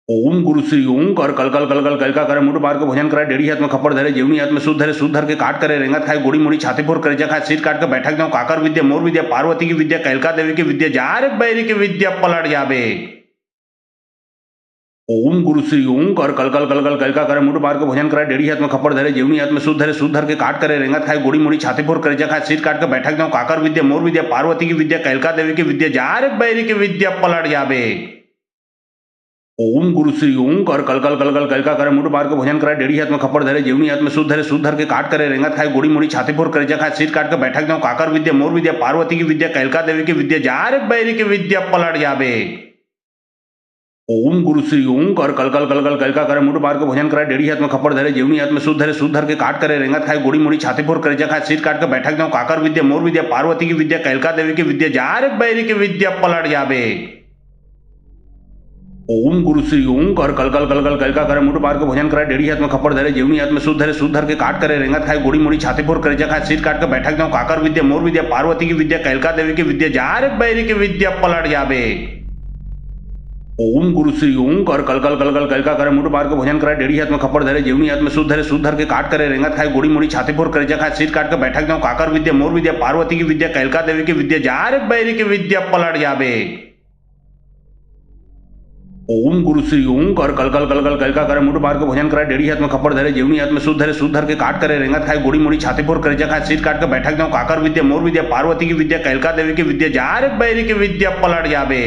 ओम गुरु श्री ओं कर कल कल कल कल कल का करे मुठ बार के भोजन कराए डेढ़ी हाथ में खपर धरे जेवनी हाथ में शुद्ध धर के काट करे रेंगत खाए गोड़ी मोड़ी छाती फोड़ करे खाए सीट काट के बैठक जाऊं काकर विद्या मोर विद्या पार्वती की विद्या कैलका देवी की विद्या जारक बैरी की विद्या पलट जाबे। ओम गुरु श्री ओं कर कल कल कल कल कल का करे मुठ बार के भोजन कराए डेढ़ी हाथ में खपर धरे जेवनी हाथ में शुद्ध धर के काट करे रेंगत खाए गोड़ी मोड़ी छाती फोड़ करे खाए सीट काट के बैठक जाऊं काकर विद्या मोर विद्या पार्वती की विद्या कैलका देवी की विद्या जारक बैरी की विद्या पलट जाबे। ओम गुरु श्री ओं कर कल कल कल कल कल का करे मुठ बार के भोजन कराए डेढ़ी हाथ में खपर धरे जेवनी हाथ में शुद्ध धर के काट करे रेंगत खाए गोड़ी मोड़ी छाती फोड़ करे खाए सीट काट के बैठक जाऊं काकर विद्या मोर विद्या पार्वती की विद्या कैलका देवी की विद्या जारक बैरी की विद्या पलट जाबे। ओम गुरु श्री ओं कर कल कल कल कल कल का करे मुठ बार के भोजन कराए डेढ़ी हाथ में खपर धरे जेवनी हाथ में शुद्ध धर के काट करे रेंगत खाए गोड़ी मोड़ी छाती फोड़ करे खाए सीट काट के बैठक जाऊं काकर विद्या मोर विद्या पार्वती की विद्या कैलका देवी की विद्या जारक बैरी की विद्या पलट जाबे। ओम गुरु श्री ओं कर कल कल कल कल कल का करे मुठ बार के भोजन कराए डेढ़ी हाथ में खपर धरे जेवनी हाथ में शुद्ध धर के काट करे रेंगत खाए गोड़ी मोड़ी छाती फोड़ करे खाए सीट काट के बैठक जाऊं काकर विद्या मोर विद्या पार्वती की विद्या कैलका देवी की विद्या जारक बैरी की विद्या पलट जाबे। ओम गुरु श्री ओं कर कल कल कल कल कल का करे मुठ बार के भोजन कराए डेढ़ी हाथ में खपर धरे जेवनी हाथ में शुद्ध धर के काट करे रेंगत खाए गोड़ी मोड़ी छाती फोड़ करे खाए सीट काट के बैठक जाऊं काकर विद्या मोर विद्या पार्वती की विद्या कैलका देवी की विद्या जारक बैरी की विद्या पलट जाबे। ओम गुरु श्री ओं कर कल कल कल कल कल का करे मुठ बार के भोजन कराए डेढ़ी हाथ में खपर धरे जेवनी हाथ में शुद्ध धर के काट करे रेंगत खाए गोड़ी मोड़ी छाती फोड़ करे खाए सीट काट के बैठक जाऊं काकर विद्या मोर विद्या पार्वती की विद्या कैलका देवी की विद्या जारक बैरी की विद्या पलट जाबे।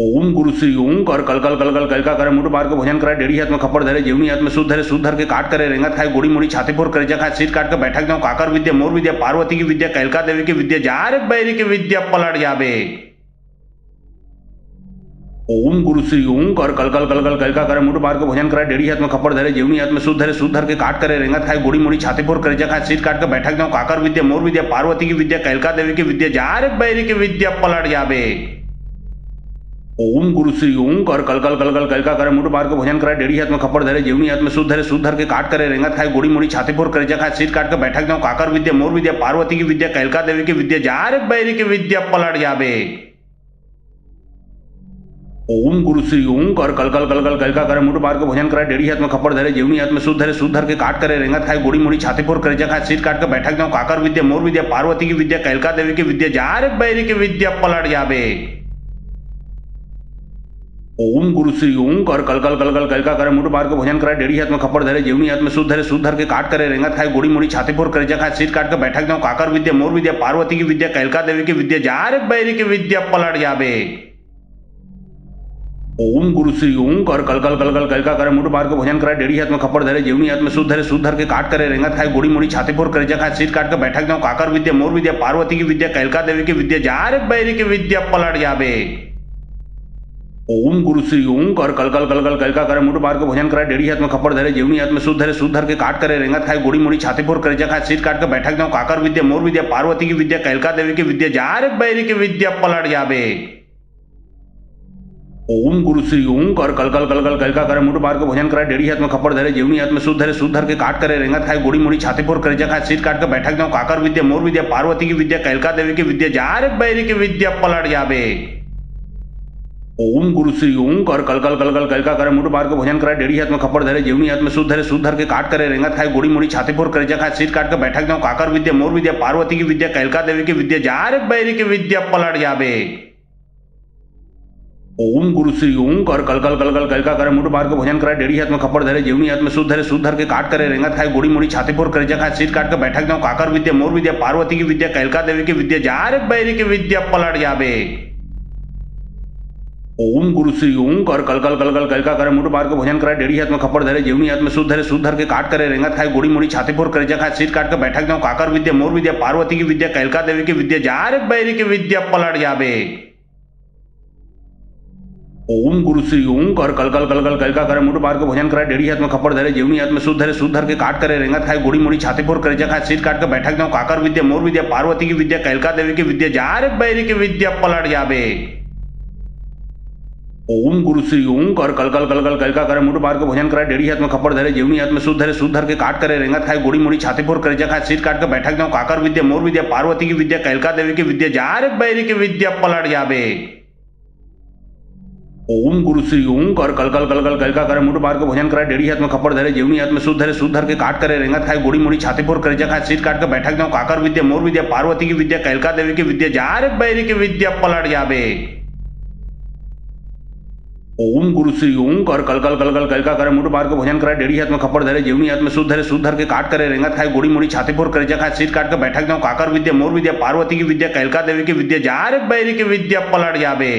ओम गुरु श्री ओं कर कल कल कल कल कल का करे मुठ बार के भोजन कराए डेढ़ी हाथ में खपर धरे जेवनी हाथ में शुद्ध धर के काट करे रेंगत खाए गोड़ी मोड़ी छाती फोड़ करे खाए सीट काट के बैठक जाऊं काकर विद्या मोर विद्या पार्वती की विद्या कैलका देवी की विद्या जारक बैरी की विद्या पलट जाबे। ओम गुरु श्री ओं कर कल कल कल कल कल का करे मुठ बार के भोजन कराए डेढ़ी हाथ में खपर धरे जेवनी हाथ में शुद्ध धर के काट करे रेंगत खाए गोड़ी मोड़ी छाती फोड़ करे खाए सीट काट के बैठक जाऊं काकर विद्या मोर विद्या पार्वती की विद्या कैलका देवी की विद्या जारक बैरी की विद्या पलट जाबे। ओम गुरु श्री ओं कर कल कल कल कल कल का करे मुठ बार के भोजन कराए डेढ़ी हाथ में खपर धरे जेवनी हाथ में शुद्ध धर के काट करे रेंगत खाए गोड़ी मोड़ी छाती फोड़ करे खाए सीट काट के बैठक जाऊं काकर विद्या मोर विद्या पार्वती की विद्या कैलका देवी की विद्या जारक बैरी की विद्या पलट जाबे। ओम गुरु श्री ओं कर कल कल कल कल कल का करे मुठ बार के भोजन कराए डेढ़ी हाथ में खपर धरे जेवनी हाथ में शुद्ध धर के काट करे रेंगत खाए गोड़ी मोड़ी छाती फोड़ करे खाए सीट काट के बैठक जाऊं काकर विद्या मोर विद्या पार्वती की विद्या कैलका देवी की विद्या जारक बैरी की विद्या पलट जाबे। ओम गुरु श्री ओं कर कल कल कल कल कल का करे मुठ बार के भोजन कराए डेढ़ी हाथ में खपर धरे जेवनी हाथ में शुद्ध धर के काट करे रेंगत खाए गोड़ी मोड़ी छाती फोड़ करे खाए सीट काट के बैठक जाऊं काकर विद्या मोर विद्या पार्वती की विद्या कैलका देवी की विद्या जारक बैरी की विद्या पलट जाबे। ओम गुरु श्री ओं कर कल कल कल कल कल का करे मुठ बार के भोजन कराए डेढ़ी हाथ में खपर धरे जेवनी हाथ में शुद्ध धर के काट करे रेंगत खाए गोड़ी मोड़ी छाती फोड़ करे खाए सीट काट के बैठक जाऊं काकर विद्या मोर विद्या पार्वती की विद्या कैलका देवी की विद्या जारक बैरी की विद्या पलट जाबे। ओम गुरु श्री ओं कर कल कल कल कल कल का करे मुठ बार के भोजन कराए डेढ़ी हाथ में खपर धरे जेवनी हाथ में शुद्ध धर के काट करे रेंगत खाए गोड़ी मोड़ी छाती फोड़ करे खाए सीट काट के बैठक जाऊं काकर विद्या मोर विद्या पार्वती की विद्या कैलका देवी की विद्या जारक बैरी की विद्या पलट जाबे। ओम गुरु श्री ओं कर कल कल कल कल कल का करे मुठ बार के भोजन कराए डेढ़ी हाथ में खपर धरे जेवनी हाथ में शुद्ध धर के काट करे रेंगत खाए गोड़ी मोड़ी छाती फोड़ करे खाए सीट काट के बैठक जाऊं काकर विद्या मोर विद्या पार्वती की विद्या कैलका देवी की विद्या जारक बैरी की विद्या पलट जाबे। ओम गुरु श्री ओं कर कल कल कल कल कल का करे मुठ बार के भोजन कराए डेढ़ी हाथ में खपर धरे जेवनी हाथ में शुद्ध धर के काट करे रेंगत खाए गोड़ी मोड़ी छाती फोड़ करे खाए सीट काट के बैठक जाऊं काकर विद्या मोर विद्या पार्वती की विद्या कैलका देवी की विद्या जारक बैरी की विद्या पलट जाबे। ओम गुरु श्री ओं कर कल कल कल कल कल का करे मुठ बार के भोजन कराए डेढ़ी हाथ में खपर धरे जेवनी हाथ में शुद्ध धर के काट करे रेंगत खाए गोड़ी मोड़ी छाती फोड़ करे खाए सीट काट के बैठक जाऊं काकर विद्या मोर विद्या पार्वती की विद्या कैलका देवी की विद्या जारक बैरी की विद्या पलट जाबे। ओम गुरु श्री ओम कर कल कल कल कल कल का करे मुठ बार के भोजन करे डेढ़ी हाथ में खपर धरे जीवनी हाथ में शुद्ध धरे शुद्ध धर के काट करे रेंगत खाए गोड़ी मोड़ी छाती फोड़ करे खाए सीट काट के बैठक जाऊं काकर विद्या मोर विद्या पार्वती की विद्या कैलका देवी की विद्या जारक बैरी की विद्या पलट जाबे। ओम गुरु श्री ओम कर कल कल कल कल कल का करे मुठ बार के भोजन करे डेढ़ी हाथ में खपर धरे जीवनी हाथ में शुद्ध धर के काट करे रेंगत खाए गोड़ी मोड़ी छाती फोड़ करे खाए सीट काट के बैठक जाऊं काकर विद्या मोर विद्या पार्वती की विद्या कैलका देवी की विद्या जारक बैरी की विद्या पलट जाबे। ओम गुरु श्री ओम कर कल कल कल कल कल का करे मुठ बार के भोजन करे डेढ़ी हाथ में खपर धरे जीवनी हाथ में शुद्ध धर के काट करे रेंगत खाए गोड़ी मोड़ी छाती फोड़ करे खाए सीट काट के बैठक जाऊं काकर विद्या मोर विद्या पार्वती की विद्या कैलका देवी की विद्या जारक बैरी की विद्या पलट जाबे। ओम गुरु श्री ओम कर कल कल कल कल कल का करे मुठ बार के भोजन करे डेढ़ी हाथ में खपर धरे जीवनी हाथ में शुद्ध धर के काट करे रेंगत खाए गोड़ी मोड़ी छाती फोड़ करे खाए सीट काट के बैठक जाऊं काकर विद्या मोर विद्या पार्वती की विद्या कैलका देवी की विद्या जारक बैरी की विद्या पलट जाबे। ओम गुरु श्री ओम कर कल कल कल कल कल का करे मुठ बार के भोजन करे डेढ़ी हाथ में खपर धरे जीवनी हाथ में शुद्ध धर के काट करे रेंगत खाए गोड़ी मोड़ी छाती फोड़ करे खाए सीट काट के बैठक जाऊं काकर विद्या मोर विद्या पार्वती की विद्या कैलका देवी की विद्या जारक बैरी की विद्या पलट जाबे।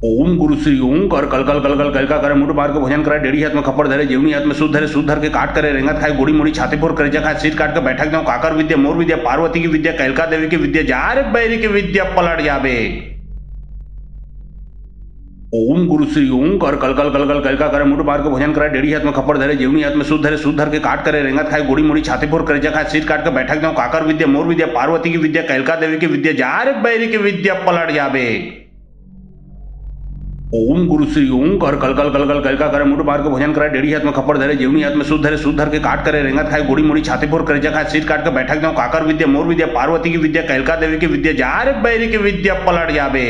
ओम गुरु श्री ओम कर कल कल कल कल कल का करे मुठ बार के भोजन करे डेढ़ी हाथ में खपर धरे जीवनी हाथ में शुद्ध धर के काट करे रेंगत खाए गोड़ी मोड़ी छाती फोड़ करे खाए सीट काट के बैठक जाऊं काकर विद्या मोर विद्या पार्वती की विद्या कैलका देवी की विद्या जारक बैरी की विद्या पलट जाबे। ओम गुरु श्री ओम कर कल कल कल कल कल का करे मुठ बार के भोजन करे डेढ़ी हाथ में खपर धरे जीवनी हाथ में शुद्ध धर के काट करे रेंगत खाए गोड़ी मोड़ी छाती फोड़ करे खाए सीट काट के बैठक जाऊं काकर विद्या मोर विद्या पार्वती की विद्या कैलका देवी की विद्या जारक बैरी की विद्या पलट जाबे। ओम गुरु श्री ओम कर कल कल कल कल कल का करे मुठ बार के भोजन करे डेढ़ी हाथ में खपर धरे जीवनी हाथ में शुद्ध धर के काट करे रेंगत खाए गोड़ी मोड़ी छाती फोड़ करे खाए सीट काट के बैठक जाऊं काकर विद्या मोर विद्या पार्वती की विद्या कैलका देवी की विद्या जारक बैरी की विद्या पलट जाबे।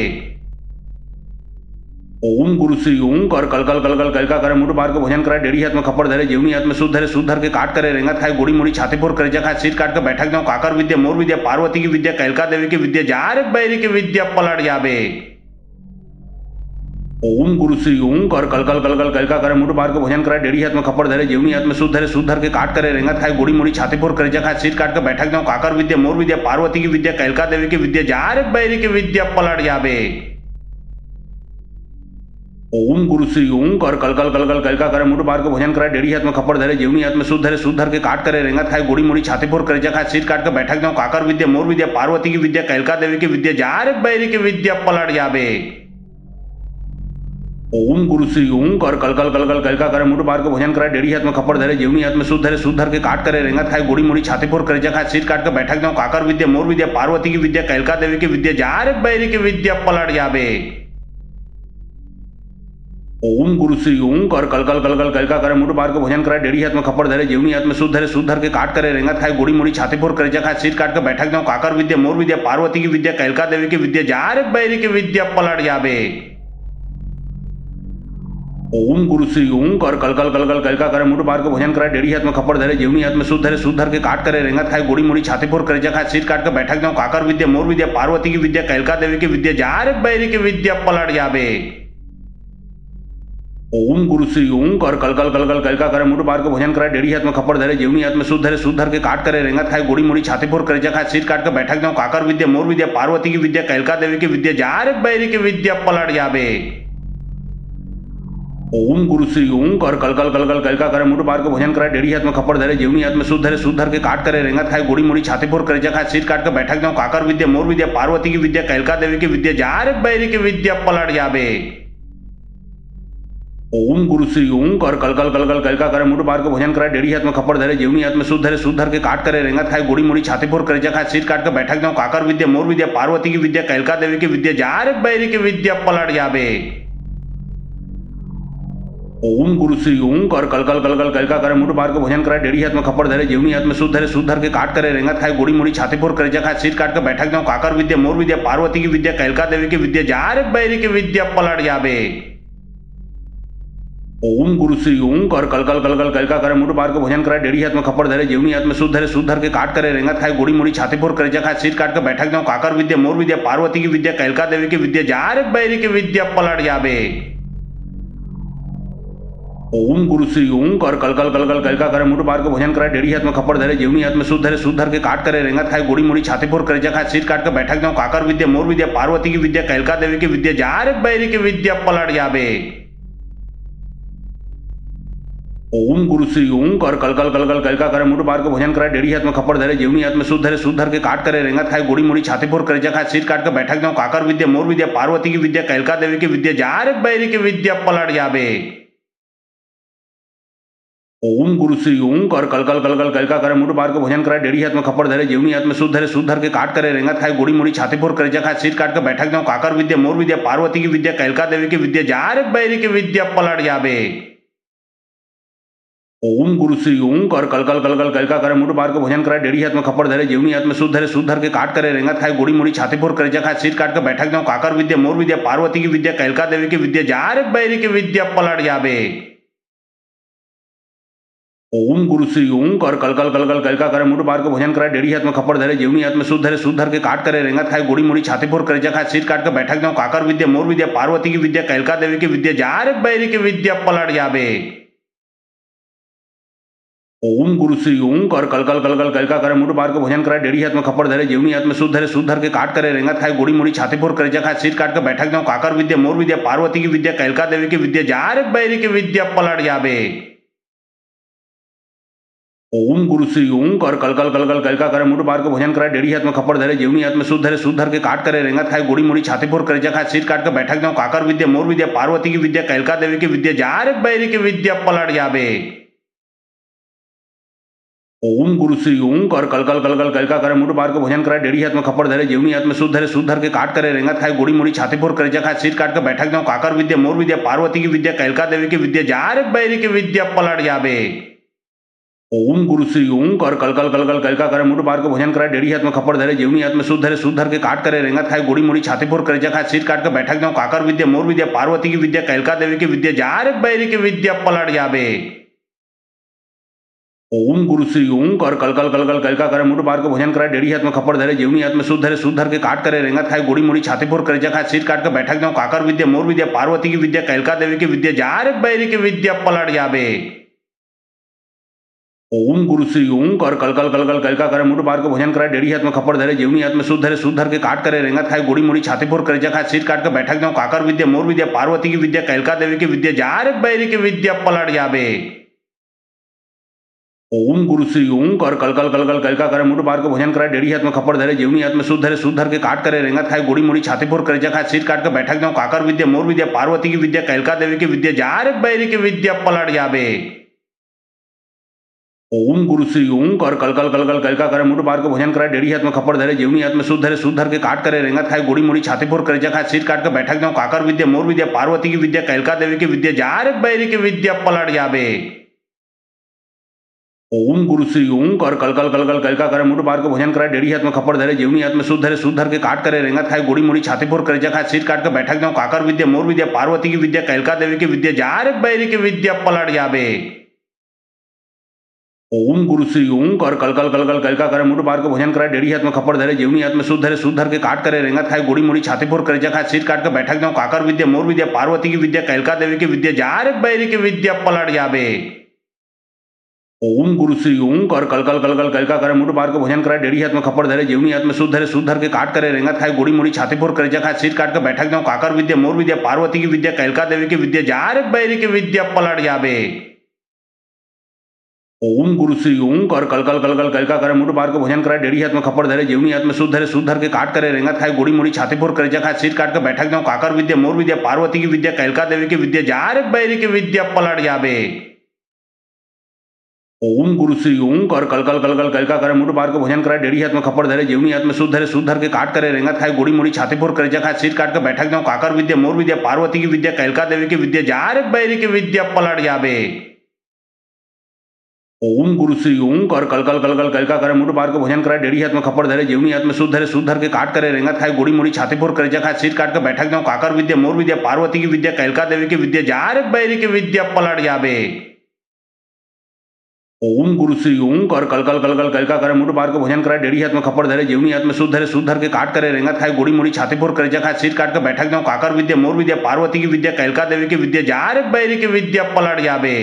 ओम गुरु श्री ओम कर कल कल कल कल कल का करे मुठ बार के भोजन करे डेढ़ी हाथ में खपर धरे जीवनी हाथ में शुद्ध धर के काट करे रेंगत खाए गोड़ी मोड़ी छाती फोड़ करे खाए सीट काट के बैठक जाऊं काकर विद्या मोर विद्या पार्वती की विद्या कैलका देवी की विद्या जारक बैरी की विद्या पलट जाबे। ओम गुरु श्री ओम कर कल कल कल कल कल का करे मुठ बार के भोजन करे डेढ़ी हाथ में खपर धरे जीवनी हाथ में शुद्ध धर के काट करे रेंगत खाए गोड़ी मोड़ी छाती फोड़ करे खाए सीट काट के बैठक जाऊं काकर विद्या मोर विद्या पार्वती की विद्या कैलका देवी की विद्या जारक बैरी की विद्या पलट जाबे। ओम गुरु श्री ओम कर कल कल कल कल कल का करे मुठ बार के भोजन करे डेढ़ी हाथ में खपर धरे जीवनी हाथ में शुद्ध धर के काट करे रेंगत खाए गोड़ी मोड़ी छाती फोड़ करे खाए सीट काट के बैठक जाऊं काकर विद्या मोर विद्या पार्वती की विद्या कैलका देवी की विद्या जारक बैरी की विद्या पलट जाबे। ओम गुरु श्री ओम कर कल कल कल कल कल का करे मुठ बार के भोजन करे डेढ़ी हाथ में खपर धरे जीवनी हाथ में शुद्ध धर के काट करे रेंगत खाए गोड़ी मोड़ी छाती फोड़ करे खाए सीट काट के बैठक जाऊं काकर विद्या मोर विद्या पार्वती की विद्या कैलका देवी की विद्या जारक बैरी की विद्या पलट जाबे। ओम गुरु श्री ओम कर कल कल कल कल कल का करे मुठ बार के भोजन करे डेढ़ी हाथ में खपर धरे जीवनी हाथ में शुद्ध धर के काट करे रेंगत खाए गोड़ी मोड़ी छाती फोड़ करे खाए सीट काट के बैठक जाऊं काकर विद्या मोर विद्या पार्वती की विद्या कैलका देवी की विद्या जारक बैरी की विद्या पलट जाबे। ओम गुरु श्री ओम कर कल कल कल कल कल का करे मुठ बार के भोजन करे डेढ़ी हाथ में खपर धरे जीवनी हाथ में शुद्ध धर के काट करे रेंगत खाए गोड़ी मोड़ी छाती फोड़ करे खाए सीट काट के बैठक जाऊं काकर विद्या मोर विद्या पार्वती की विद्या कैलका देवी की विद्या जारक बैरी की विद्या पलट जाबे। ओम गुरु श्री ओम कर कल कल कल कल कल का करे मुठ बार के भोजन करे डेढ़ी हाथ में खपर धरे जीवनी हाथ में शुद्ध धर के काट करे रेंगत खाए गोड़ी मोड़ी छाती फोड़ करे खाए सीट काट के बैठक जाऊं काकर विद्या मोर विद्या पार्वती की विद्या कैलका देवी की विद्या जारक बैरी की विद्या पलट जाबे। ओम गुरु श्री ओम कर कल कल कल कल कल का करे मुठ बार के भोजन करे डेढ़ी हाथ में खपर धरे जीवनी हाथ में शुद्ध धर के काट करे रेंगत खाए गोड़ी मोड़ी छाती फोड़ करे खाए सीट काट के बैठक जाऊं काकर विद्या मोर विद्या पार्वती की विद्या कैलका देवी की विद्या जारक बैरी की विद्या पलट जाबे। ओम गुरु श्री ओम कर कल कल कल कल कल का करे मुठ बार के भोजन करे डेढ़ी हाथ में खपर धरे जीवनी हाथ में शुद्ध धर के काट करे रेंगत खाए गोड़ी मोड़ी छाती फोड़ करे खाए सीट काट के बैठक जाऊं काकर विद्या मोर विद्या पार्वती की विद्या कैलका देवी की विद्या जारक बैरी की विद्या पलट जाबे। ओम गुरु श्री ओम कर कल कल कल कल कल का करे मुठ बार के भोजन करे डेढ़ी हाथ में खपर धरे जीवनी हाथ में शुद्ध धर के काट करे रेंगत खाए गोड़ी मोड़ी छाती फोड़ करे खाए सीट काट के बैठक जाऊं काकर विद्या मोर विद्या पार्वती की विद्या कैलका देवी की विद्या जारक बैरी की विद्या पलट जाबे। ओम गुरु श्री ओम कर कल कल कल कल कल का करे मुठ बार के भोजन करे डेढ़ी हाथ में खपर धरे जीवनी हाथ में शुद्ध धर के काट करे रेंगत खाए गोड़ी मोड़ी छाती फोड़ करे खाए सीट काट के बैठक जाऊं काकर विद्या मोर विद्या पार्वती की विद्या कैलका देवी की विद्या जारक बैरी की विद्या पलट जाबे। ओम गुरु श्री ओम कर कल कल कल कल कल का करे मुठ बार के भोजन करे डेढ़ी हाथ में खपर धरे जीवनी हाथ में शुद्ध धरे के काट करे रेंगत खाए गोड़ी मोड़ी छाती फोर करे खाए सीट काट के बैठक जाऊं काकर विद्या मोर विद्या पार्वती की विद्या कैलका देवी की विद्या जारक बैरी की विद्या पलट जाबे। ओम गुरु श्री ओम कर कल कल कल कल कल का करे मुठ बार के भोजन करे डेढ़ी हाथ में खपर धरे जीवनी हाथ में शुद्ध धरे के काट करे रेंगत खाए गोड़ी मोड़ी छाती फोर करे खाए सीट काट के बैठक जाऊं काकर विद्या मोर विद्या पार्वती की विद्या कैलका देवी की विद्या जारक बैरी की विद्या पलट जाबे। ओम गुरु श्री ओम कर कल कल कल कल कल का करे मुठ बार के भोजन करे डेढ़ी हाथ में खपर धरे जीवनी हाथ में शुद्ध धरे के काट करे रेंगत खाए गोड़ी मोड़ी छाती फोर करे खाए सीट काट के बैठक जाऊं काकर विद्या मोर विद्या पार्वती की विद्या कैलका देवी की विद्या जारक बैरी की विद्या पलट जाबे। ओम गुरु श्री ओम कर कल कल कल कल कल का करे मुठ बार के भोजन करे डेढ़ी हाथ में खपर धरे जीवनी हाथ में शुद्ध धरे के काट करे रेंगत खाए गोड़ी मोड़ी छाती फोर करे खाए सीट काट के बैठक जाऊं काकर विद्या मोर विद्या पार्वती की विद्या कैलका देवी की विद्या जारक बैरी की विद्या पलट जाबे। ओम गुरु श्री ओम कर कल कल कल कल कल का करे मुठ बार के भोजन करे डेढ़ी हाथ में खपर धरे जीवनी हाथ में शुद्ध धरे के काट करे रेंगत खाए गोड़ी मोड़ी छाती फोर करे खाए सीट काट के बैठक जाऊं काकर विद्या मोर विद्या पार्वती की विद्या कैलका देवी की विद्या जारक बैरी की विद्या पलट जाबे। ओम गुरु श्री ओम कर कल कल कल कल कल का करे मुठ बार के भोजन करे डेढ़ी हाथ में खपर धरे जीवनी हाथ में शुद्ध धरे के काट करे रेंगत खाए गोड़ी मोड़ी छाती फोर करे खाए सीट काट के बैठक जाऊं काकर विद्या मोर विद्या पार्वती की विद्या कैलका देवी की विद्या जारक बैरी की विद्या पलट जाबे। ओम गुरु श्री ओम कर कल कल कल कल कल का करे मुठ बार के भोजन करे डेढ़ी हाथ में खपर धरे जीवनी हाथ में शुद्ध धरे के काट करे रेंगत खाए गोड़ी मोड़ी छाती फोर करे खाए सीट काट के बैठक जाऊं काकर विद्या मोर विद्या पार्वती की विद्या कैलका देवी की विद्या जारक बैरी की विद्या पलट जाबे। ओम गुरु श्री ओम कर कल कल कल कल कल का करे मुठ बार के भोजन करे डेढ़ी हाथ में खपर धरे जीवनी हाथ में शुद्ध धरे के काट करे रेंगत खाए गोड़ी मोड़ी छाती फोर करे खाए सीट काट के बैठक जाऊं काकर विद्या मोर विद्या पार्वती की विद्या कैलका देवी की विद्या जारक बैरी की विद्या पलट जाबे। ओम गुरु श्री ओम कर कल कल कल कल कल का करे मुठ बार के भोजन करे डेढ़ी हाथ में खपर धरे जीवनी हाथ में शुद्ध धरे के काट करे रेंगत खाए गोड़ी मोड़ी छाती फोर करे खाए सीट काट के बैठक जाऊं काकर विद्या मोर विद्या पार्वती की विद्या कैलका देवी की विद्या जारक बैरी की विद्या पलट जाबे। ओम गुरु श्री ओम कर कल कल कल कल कल का करे मुठ बार के भोजन करे डेढ़ी हाथ में खपर धरे जीवनी हाथ में शुद्ध धरे के काट करे रेंगत खाए गोड़ी मोड़ी छाती फोर करे खाए सीट काट के बैठक जाऊं काकर विद्या मोर विद्या पार्वती की विद्या कैलका देवी की विद्या जारक बैरी की विद्या पलट जाबे। ओम गुरु श्री ओम कर कल कल कल कल कल का करे मुठ बार के भोजन करे डेढ़ी हाथ में खपर धरे जीवनी हाथ में शुद्ध धरे के काट करे रेंगत खाए गोड़ी मोड़ी छाती फोर करे खाए सीट काट के बैठक जाऊं काकर विद्या मोर विद्या पार्वती की विद्या कैलका देवी की विद्या जारक बैरी की विद्या पलट जाबे। ओम गुरु श्री ओम कर कल कल कल कल कल का करे मुठ बार के भोजन करे डेढ़ी हाथ में खपर धरे जीवनी हाथ में शुद्ध धरे के काट करे रेंगत खाए गोड़ी मोड़ी छाती फोर करे खाए सीट काट के बैठक जाऊं काकर विद्या मोर विद्या पार्वती की विद्या कैलका देवी की विद्या जारक बैरी की विद्या पलट जाबे। ओम गुरु श्री ओम कर कल कल कल कल कल का करे मुठ बार के भोजन करे डेढ़ी हाथ में खपर धरे जीवनी हाथ में शुद्ध धरे के काट करे रेंगत खाए गोड़ी मोड़ी छाती फोर करे खाए सीट काट के बैठक जाऊं काकर विद्या मोर विद्या पार्वती की विद्या कैलका देवी की विद्या जारक बैरी की विद्या पलट जाबे। ओम गुरु श्री ओम कर कल कल कल कल कल का करे मुठ बार के भोजन करे डेढ़ी हाथ में खपर धरे जीवनी हाथ में शुद्ध धरे के काट करे रेंगत खाए गोड़ी मोड़ी छाती फोर करे खाए सीट काट के बैठक जाऊं काकर विद्या मोर विद्या पार्वती की विद्या कैलका देवी की विद्या जारक बैरी की विद्या पलट जाबे। ओम गुरु श्री ओम कर कल कल कल कल कल का करे मुठ बार के भोजन करे डेढ़ी हाथ में खपर धरे जीवनी हाथ में शुद्ध धरे के काट करे रेंगत खाए गोड़ी मोड़ी छाती फोर करे खाए सीट काट के बैठक जाऊं काकर विद्या मोर विद्या पार्वती की विद्या कैलका देवी की विद्या जारक बैरी की विद्या पलट जाबे। ओम गुरु श्री ओम कर कल कल कल कल कल का करे मुठ बार के भोजन करे डेढ़ी हाथ में खपर धरे जीवनी हाथ में शुद्ध धरे के काट करे रेंगत खाए गोड़ी मोड़ी छाती फोर करे खाए सीट काट के बैठक जाऊं काकर विद्या मोर विद्या पार्वती की विद्या कैलका देवी की विद्या जारक बैरी की विद्या पलट जाबे। ओम गुरु श्री ओम कर कल कल कल कल कल का करे मुठ बार के भोजन करे डेढ़ी हाथ में खपर धरे जीवनी हाथ में शुद्ध धरे के काट करे रेंगत खाए गोड़ी मोड़ी छाती फोर करे खाए सीट काट के बैठक जाऊं काकर विद्या मोर विद्या पार्वती की विद्या कैलका देवी की विद्या जारक बैरी की विद्या पलट जाबे। ओम गुरु श्री ओम कर कल कल कल कल कल का करे मुठ बार के भोजन करे डेढ़ी हाथ में खपर धरे जीवनी हाथ में शुद्ध धरे के काट करे रेंगत खाए गोड़ी मोड़ी छाती फोर करे खाए सीट काट के बैठक जाऊं काकर विद्या मोर विद्या पार्वती की विद्या कैलका देवी की विद्या जारक बैरी की विद्या पलट जाबे। ओम गुरु श्री ओम कर कल कल कल कल कल का करे मुठ बार के भोजन करे डेढ़ी हाथ में खपर धरे जीवनी हाथ में शुद्ध धरे के काट करे रेंगत खाए गोड़ी मोड़ी छाती फोर करे खाए सीट काट के बैठक जाऊं काकर विद्या मोर विद्या पार्वती की विद्या कैलका देवी की विद्या जारक बैरी की विद्या पलट जाबे। ओम गुरु श्री ओम कर कल कल कल कल कल का करे मुठ बार के भोजन करे डेढ़ी हाथ में खप्पर धरे जीवनी हाथ में शुद्ध धरे के काट करे रेंगत खाए गोड़ी मोड़ी छाती फोर करे जखा सिर काट के बैठक जाऊं काकर विद्या मोर विद्या पार्वती की विद्या कैलका देवी की विद्या जारक बैरी की विद्या पलट जाबे।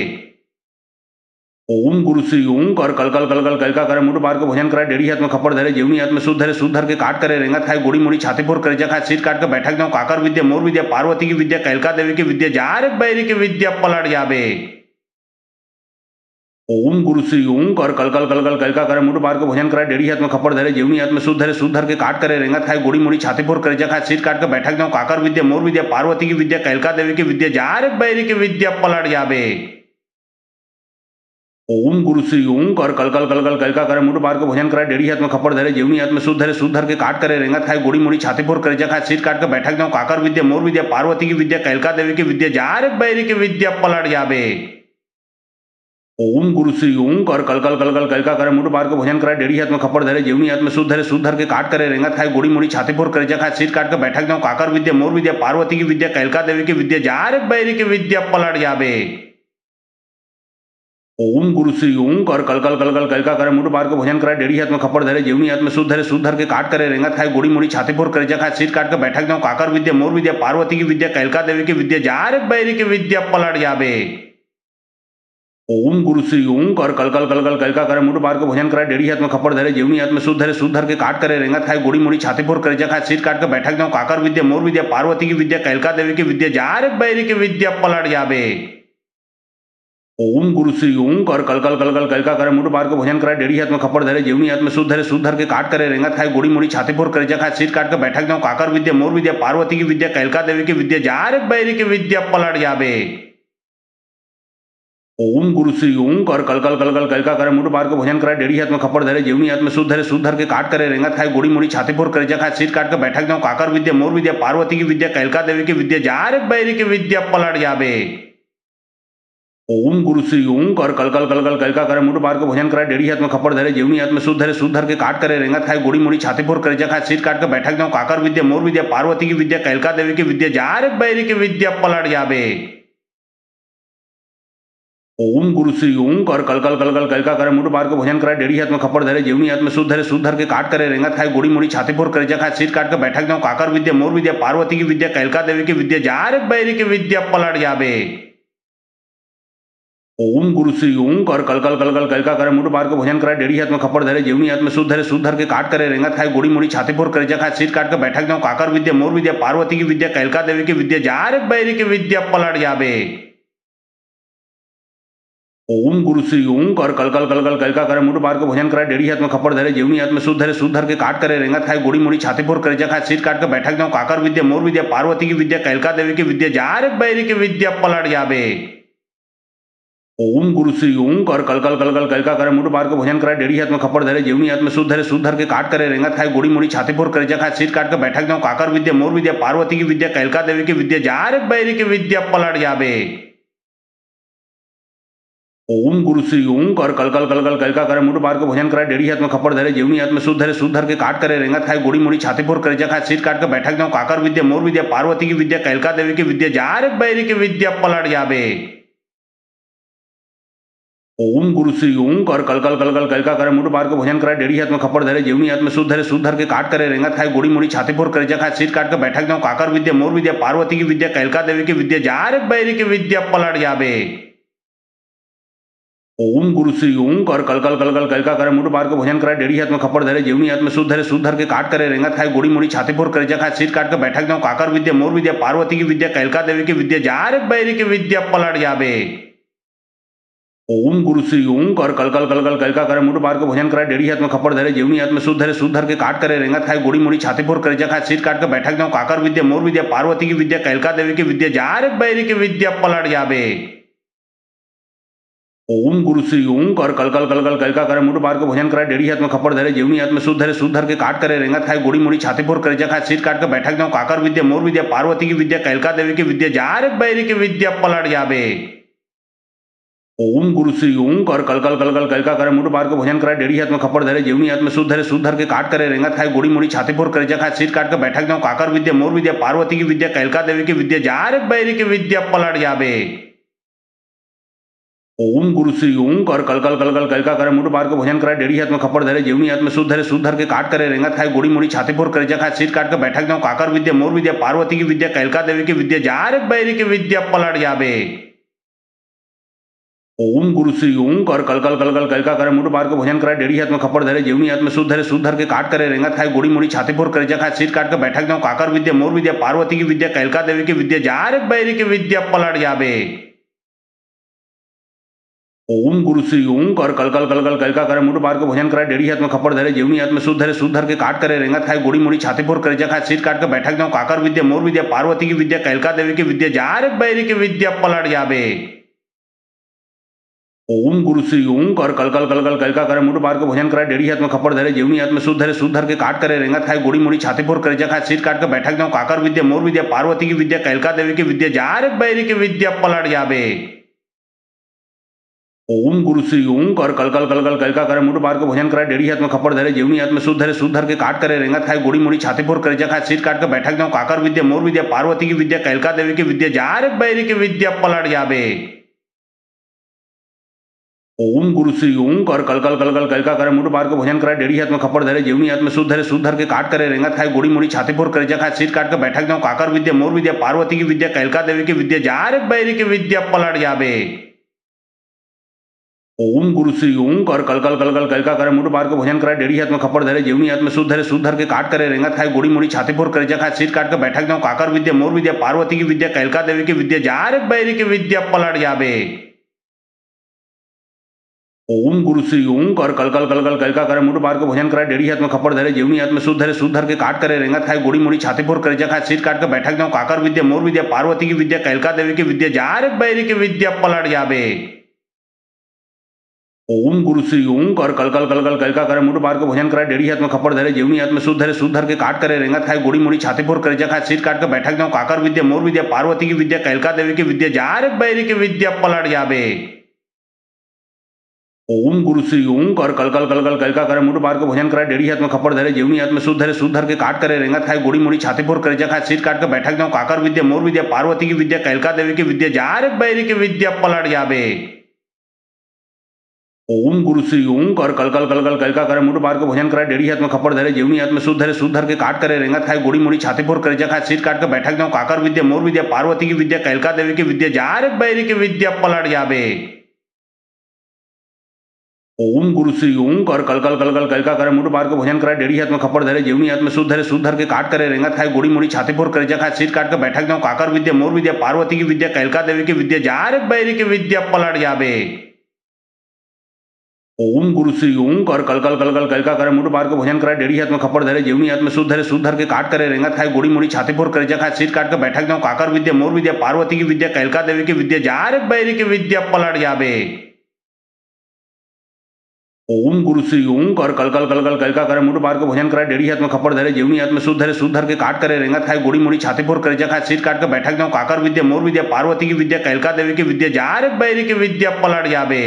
ओम गुरु श्री ओम कर कल कल कल कल कल का करे मुठ बार के भोजन करे डेढ़ी हाथ में खप्पर धरे जीवनी हाथ में शुद्ध धरे के काट करे रेंगत खाए गोड़ी मोड़ी छाती फोर करे जखा सिर काट के बैठक जाऊं काकर विद्या मोर विद्या पार्वती की विद्या कैलका देवी की विद्या जारक बैरी की विद्या पलट जाबे। ओम गुरु श्री ओम कर कल कल कल कल कल का करे मुठ बार के भोजन करे डेढ़ी हाथ में खप्पर धरे जीवनी हाथ में शुद्ध धरे के काट करे रेंगत खाए गोड़ी मोड़ी छाती फोर करे जखा सिर काट के बैठक जाऊं काकर विद्या मोर विद्या पार्वती की विद्या कैलका देवी की विद्या जारक बैरी की विद्या पलट जाबे। ओम गुरु श्री ओम कर कल कल कल कल कल का करे मुठ बार के भोजन करे डेढ़ी हाथ में खप्पर धरे जीवनी हाथ में शुद्ध धरे के काट करे रेंगत खाए गोड़ी मोड़ी छाती फोर करे जखा सिर काट के बैठक जाऊं काकर विद्या मोर विद्या पार्वती की विद्या कैलका देवी की विद्या जारक बैरी की विद्या पलट जाबे। ओम गुरु श्री ओम कर कल कल कल कल कल का करे मुठ बार के भोजन करे डेढ़ी हाथ में खप्पर धरे जीवनी हाथ में शुद्ध धरे के काट करे रेंगत खाए गोड़ी मोड़ी छाती फोर करे जखा सिर काट के बैठक जाऊं काकर विद्या मोर विद्या पार्वती की विद्या कैलका देवी की विद्या जारक बैरी की विद्या पलट जाबे। ओम गुरु श्री ओम कर कल कल कल कल कल का करे मुठ बार के भोजन करे डेढ़ी हाथ में खप्पर धरे जीवनी हाथ में शुद्ध धरे के काट करे रेंगत खाए गोड़ी मोड़ी छाती फोर करे जखा सिर काट के बैठक जाऊं काकर विद्या मोर विद्या पार्वती की विद्या कैलका देवी की विद्या जारक बैरी की विद्या पलट जाबे। ओम गुरु श्री ओम कर कल कल कल कल कल का करे मुठ बार के भोजन करे डेढ़ी हाथ में खप्पर धरे जीवनी हाथ में शुद्ध धरे के काट करे रेंगत खाए गोड़ी मोड़ी छाती फोर करे जखा सिर काट के बैठक जाऊं काकर विद्या मोर विद्या पार्वती की विद्या कैलका देवी की विद्या जारक बैरी की विद्या पलट जाबे। ओम गुरु श्री ओम कर कल कल कल कल कल का करे मुठ बार के भोजन करे डेढ़ी हाथ में खप्पर धरे जीवनी हाथ में शुद्ध धरे के काट करे रेंगत खाए गोड़ी मोड़ी छाती फोर करे जखा सिर काट के बैठक जाऊं काकर विद्या मोर विद्या पार्वती की विद्या कैलका देवी की विद्या जारक बैरी की विद्या पलट जाबे। ओम गुरु श्री ओम कर कल कल कल कल कल का करे मुठ बार के भोजन करे डेढ़ी हाथ में खप्पर धरे जीवनी हाथ में शुद्ध धरे के काट करे रेंगत खाए गोड़ी मोड़ी छाती फोर करे जखा सिर काट के बैठक जाऊं काकर विद्या मोर विद्या पार्वती की विद्या कैलका देवी की विद्या जारक बैरी की विद्या पलट जाबे। ओम गुरु श्री ओम कर कल कल कल कल कल का करे मुठ बार के भोजन करे डेढ़ी हाथ में खप्पर धरे जीवनी हाथ में शुद्ध धरे के काट करे रेंगत खाए गोड़ी मोड़ी छाती फोर करे जखा सिर काट के बैठक जाऊं काकर विद्या मोर विद्या पार्वती की विद्या कैलका देवी की विद्या जारक बैरी की विद्या पलट जाबे। ओम गुरु श्री ओम कर कल कल कल कल कल का करे मुठ बार के भोजन करे डेढ़ी हाथ में खप्पर धरे जीवनी हाथ में शुद्ध धरे के काट करे रेंगत खाए गोड़ी मोड़ी छाती फोर करे जखा सिर काट के बैठक जाऊं काकर विद्या मोर विद्या पार्वती की विद्या कैलका देवी की विद्या जारक बैरी की विद्या पलट जाबे। ओम गुरु श्री ओम कर कल कल कल कल कल का करे मुठ बार के भोजन करे डेढ़ी हाथ में खप्पर धरे जीवनी हाथ में शुद्ध धरे के काट करे रेंगत खाए गोड़ी मोड़ी छाती फोर करे जखा सिर काट के बैठक जाऊं काकर विद्या मोर विद्या पार्वती की विद्या कैलका देवी की विद्या जारक बैरी की विद्या पलट जाबे। ओम गुरु श्री ओम कर कल कल कल कल कल का करे मुठ बार के भोजन करे डेढ़ी हाथ में खप्पर धरे जीवनी हाथ में शुद्ध धरे के काट करे रेंगत खाए गोड़ी मोड़ी छाती फोर करे जखा सिर काट के बैठक जाऊं काकर विद्या मोर विद्या पार्वती की विद्या कैलका देवी की विद्या जारक बैरी की विद्या पलट जाबे। ओम गुरु श्री ओम कर कल कल कल कल कल का करे मुठ बार के भोजन करे डेढ़ी हाथ में खप्पर धरे जीवनी हाथ में शुद्ध धरे के काट करे रेंगत खाए गोड़ी मोड़ी छाती फोर करे जखा सिर काट के बैठक जाऊं काकर विद्या मोर विद्या पार्वती की विद्या कैलका देवी की विद्या जारक बैरी की विद्या पलट जाबे। ओम गुरु श्री ओम कर कल कल कल कल कल का करे मुठ बार के भोजन करे डेढ़ी हाथ में खप्पर धरे जीवनी हाथ में शुद्ध धरे के काट करे रेंगत खाए गोड़ी मोड़ी छाती फोर करे जखा सिर काट के बैठक जाऊं काकर विद्या मोर विद्या पार्वती की विद्या कैलका देवी की विद्या जारक बैरी की विद्या पलट जाबे। ओम गुरु श्री ओम कर कल कल कल कल कल का करे मुठ बार के भोजन करे डेढ़ी हाथ में खप्पर धरे जीवनी हाथ में शुद्ध धरे के काट करे रेंगत खाए गोड़ी मोड़ी छाती फोर करे जखा सिर काट के बैठक जाऊं काकर विद्या मोर विद्या पार्वती की विद्या कैलका देवी की विद्या जारक बैरी की विद्या पलट जाबे। ओम गुरु श्री ओम कर कल कल कल कल कल का करे मुठ बार के भोजन करे डेढ़ी हाथ में खप्पर धरे जीवनी हाथ में शुद्ध धरे के काट करे रेंगत खाए गोड़ी मोड़ी छाती फोर करे जखा सिर काट के बैठक जाऊं काकर विद्या मोर विद्या पार्वती की विद्या कैलका देवी की विद्या जारक बैरी की विद्या पलट जाबे। ओम गुरु श्री ओम कर कल कल कल कल कल का करे मुठ बार के भोजन करे डेढ़ी हाथ में खप्पर धरे जीवनी हाथ में शुद्ध धरे के काट करे रेंगत खाए गोड़ी मोड़ी छाती फोर करे जखा सिर काट के बैठक जाऊं काकर विद्या मोर विद्या पार्वती की विद्या कैलका देवी की विद्या जारक बैरी की विद्या पलट जाबे। ओम गुरु श्री ओम कर कल कल कल कल कल का करे मुठ बार के भोजन करे डेढ़ी हाथ में खप्पर धरे जीवनी हाथ में शुद्ध धरे के काट करे रेंगत खाए गोड़ी मोड़ी छाती फोर करे जखा सिर काट के बैठक जाऊं काकर विद्या मोर विद्या पार्वती की विद्या कैलका देवी की विद्या जारक बैरी की विद्या पलट जाबे। ओम गुरु श्री ओम कर कल कल कल कल कल का करे मुठ बार के भोजन करे डेढ़ी हाथ में खप्पर धरे जीवनी हाथ में शुद्ध धरे के काट करे रेंगत खाए गोड़ी मोड़ी छाती फोर करे जखा सिर काट के बैठक जाऊं काकर विद्या मोर विद्या पार्वती की विद्या कैलका देवी की विद्या जारक बैरी की विद्या पलट जाबे। ओम गुरु श्री ओम कर कल कल कल कल कल का करे मुठ बार के भोजन करे डेढ़ी हाथ में खप्पर धरे जीवनी हाथ में शुद्ध धरे के काट करे रेंगत खाए गोड़ी मोड़ी छाती फोर करे जखा सिर काट के बैठक जाऊं काकर विद्या मोर विद्या पार्वती की विद्या कैलका देवी की विद्या जारक बैरी की विद्या पलट जाबे। ओम गुरु श्री ओम कर कल कल कल कल कल का करे मुठ बार के भोजन करे डेढ़ी हाथ में खप्पर धरे जीवनी हाथ में शुद्ध धरे के काट करे रेंगत खाए गोड़ी मोड़ी छाती फोर करे जखा सिर काट के बैठक जाऊं काकर विद्या मोर विद्या पार्वती की विद्या कैलका देवी की विद्या जारक बैरी की विद्या पलट जाबे। ओम गुरु श्री ओम कर कल कल कल कल कल का करे मुठ बार के भोजन करे डेढ़ी हाथ में खप्पर धरे जीवनी हाथ में शुद्ध धरे के काट करे रेंगत खाए गोड़ी मोड़ी छाती फोर करे जखा सिर काट के बैठक जाऊं काकर विद्या मोर विद्या पार्वती की विद्या कैलका देवी की विद्या जारक बैरी की विद्या पलट जाबे। ओम गुरु श्री ओम कर कल कल कल कल कल का करे मुठ बार के भोजन करे डेढ़ी हाथ में खप्पर धरे जीवनी हाथ में शुद्ध धरे के काट करे रेंगत खाए गोड़ी मोड़ी छाती फोर करे जखा सिर काट के बैठक जाऊं काकर विद्या मोर विद्या पार्वती की विद्या कैलका देवी की विद्या जारक बैरी की विद्या पलट जाबे। ओम गुरु श्री ओम कर कल कल कल कल कल का करे मुठ बार के भोजन करे डेढ़ी हाथ में खप्पर धरे जीवनी हाथ में शुद्ध धरे के काट करे रेंगत खाए गोड़ी मोड़ी छाती फोर करे जखा सिर काट के बैठक जाऊं काकर विद्या मोर विद्या पार्वती की विद्या कैलका देवी की विद्या जारक बैरी की विद्या पलट जाबे। ओम गुरु श्री ओम कर कल कल कल कल कल का करे मुठ बार के भोजन करे डेढ़ी हाथ में खप्पर धरे जीवनी हाथ में शुद्ध धरे के काट करे रेंगत खाए गोड़ी मोड़ी छाती फोर करे जखा सिर काट के बैठक जाऊं काकर विद्या मोर विद्या पार्वती की विद्या कैलका देवी की विद्या जारक बैरी की विद्या पलट जाबे। ओम गुरु श्री ओम कर कल कल कल कल कल का करे मुठ बार के भोजन करे डेढ़ी हाथ में खप्पर धरे जीवनी हाथ में शुद्ध धरे के काट करे रेंगत खाए गोड़ी मोड़ी छाती फोर करे जखा सिर काट के बैठक जाऊं काकर विद्या मोर विद्या पार्वती की विद्या कैलका देवी की विद्या जारक बैरी की विद्या पलट जाबे। ओम गुरु श्री ओम कर कल कल कल कल कल का करे मुठ बार के भोजन करे डेढ़ी हाथ में खप्पर धरे जीवनी हाथ में शुद्ध धरे के काट करे रेंगत खाए गोड़ी मोड़ी छाती फोर करे जखा सिर काट के बैठक जाऊं काकर विद्या मोर विद्या पार्वती की विद्या कैलका देवी की विद्या जारक बैरी की विद्या पलट जाबे। ओम गुरु श्री ओम कर कल कल कल कल कल का करे मुठ बार के भोजन करे डेढ़ी हाथ में खप्पर धरे जीवनी हाथ में शुद्ध धरे के काट करे रेंगत खाए गोड़ी मोड़ी छाती फोर करे जखा सिर काट के बैठक जाऊं काकर विद्या मोर विद्या पार्वती की विद्या कैलका देवी की विद्या जारक बैरी की विद्या पलट जाबे। ओम गुरु श्री ओम कर कल कल कल कल कल का करे मुठ बार के भोजन करे डेढ़ी हाथ में खप्पर धरे जीवनी हाथ में शुद्ध धरे के काट करे रेंगत खाए गोड़ी मोड़ी छाती फोर करे जखा सिर काट के बैठक जाऊं काकर विद्या मोर विद्या पार्वती की विद्या कैलका देवी की विद्या जारक बैरी की विद्या पलट जाबे। ओम गुरु श्री ओम कर कल कल कल कल कल का करे मुठ बार के भोजन करे डेढ़ी हाथ में खप्पर धरे जीवनी हाथ में शुद्ध धरे के काट करे रेंगत खाए गोड़ी मोड़ी छाती फोर करे जखा सिर काट के बैठक जाऊं काकर विद्या मोर विद्या पार्वती की विद्या कैलका देवी की विद्या जारक बैरी की विद्या पलट जाबे। ओम गुरु श्री ओम कर कल कल कल कल कल का करे मुठ बार के भोजन करे डेढ़ी हाथ में खप्पर धरे जीवनी हाथ में शुद्ध धरे के काट करे रेंगत खाए गोड़ी मोड़ी छाती फोर करे जखा सिर काट के बैठक जाऊं काकर विद्या मोर विद्या पार्वती की विद्या कैलका देवी की विद्या जारक बैरी की विद्या पलट जाबे। ओम गुरु श्री ओम कर कल कल कल कल कल का करे मुठ बार के भोजन करे डेढ़ी हाथ में खप्पर धरे जीवनी हाथ में शुद्ध धरे के काट करे रेंगत खाए गोड़ी मोड़ी छाती फोर करे जखा सिर काट के बैठक जाऊं काकर विद्या मोर विद्या पार्वती की विद्या कैलका देवी की विद्या जारक बैरी की विद्या पलट जाबे। ओम गुरु श्री ओम कर कल कल कल कल कल का करे मुठ बार के भोजन करे डेढ़ी हाथ में खप्पर धरे जीवनी हाथ में शुद्ध धरे के काट करे रेंगत खाए गोड़ी मोड़ी छाती फोर करे जखा सिर काट के बैठक जाऊं काकर विद्या मोर विद्या पार्वती की विद्या कैलका देवी की विद्या जारक बैरी की विद्या पलट जाबे।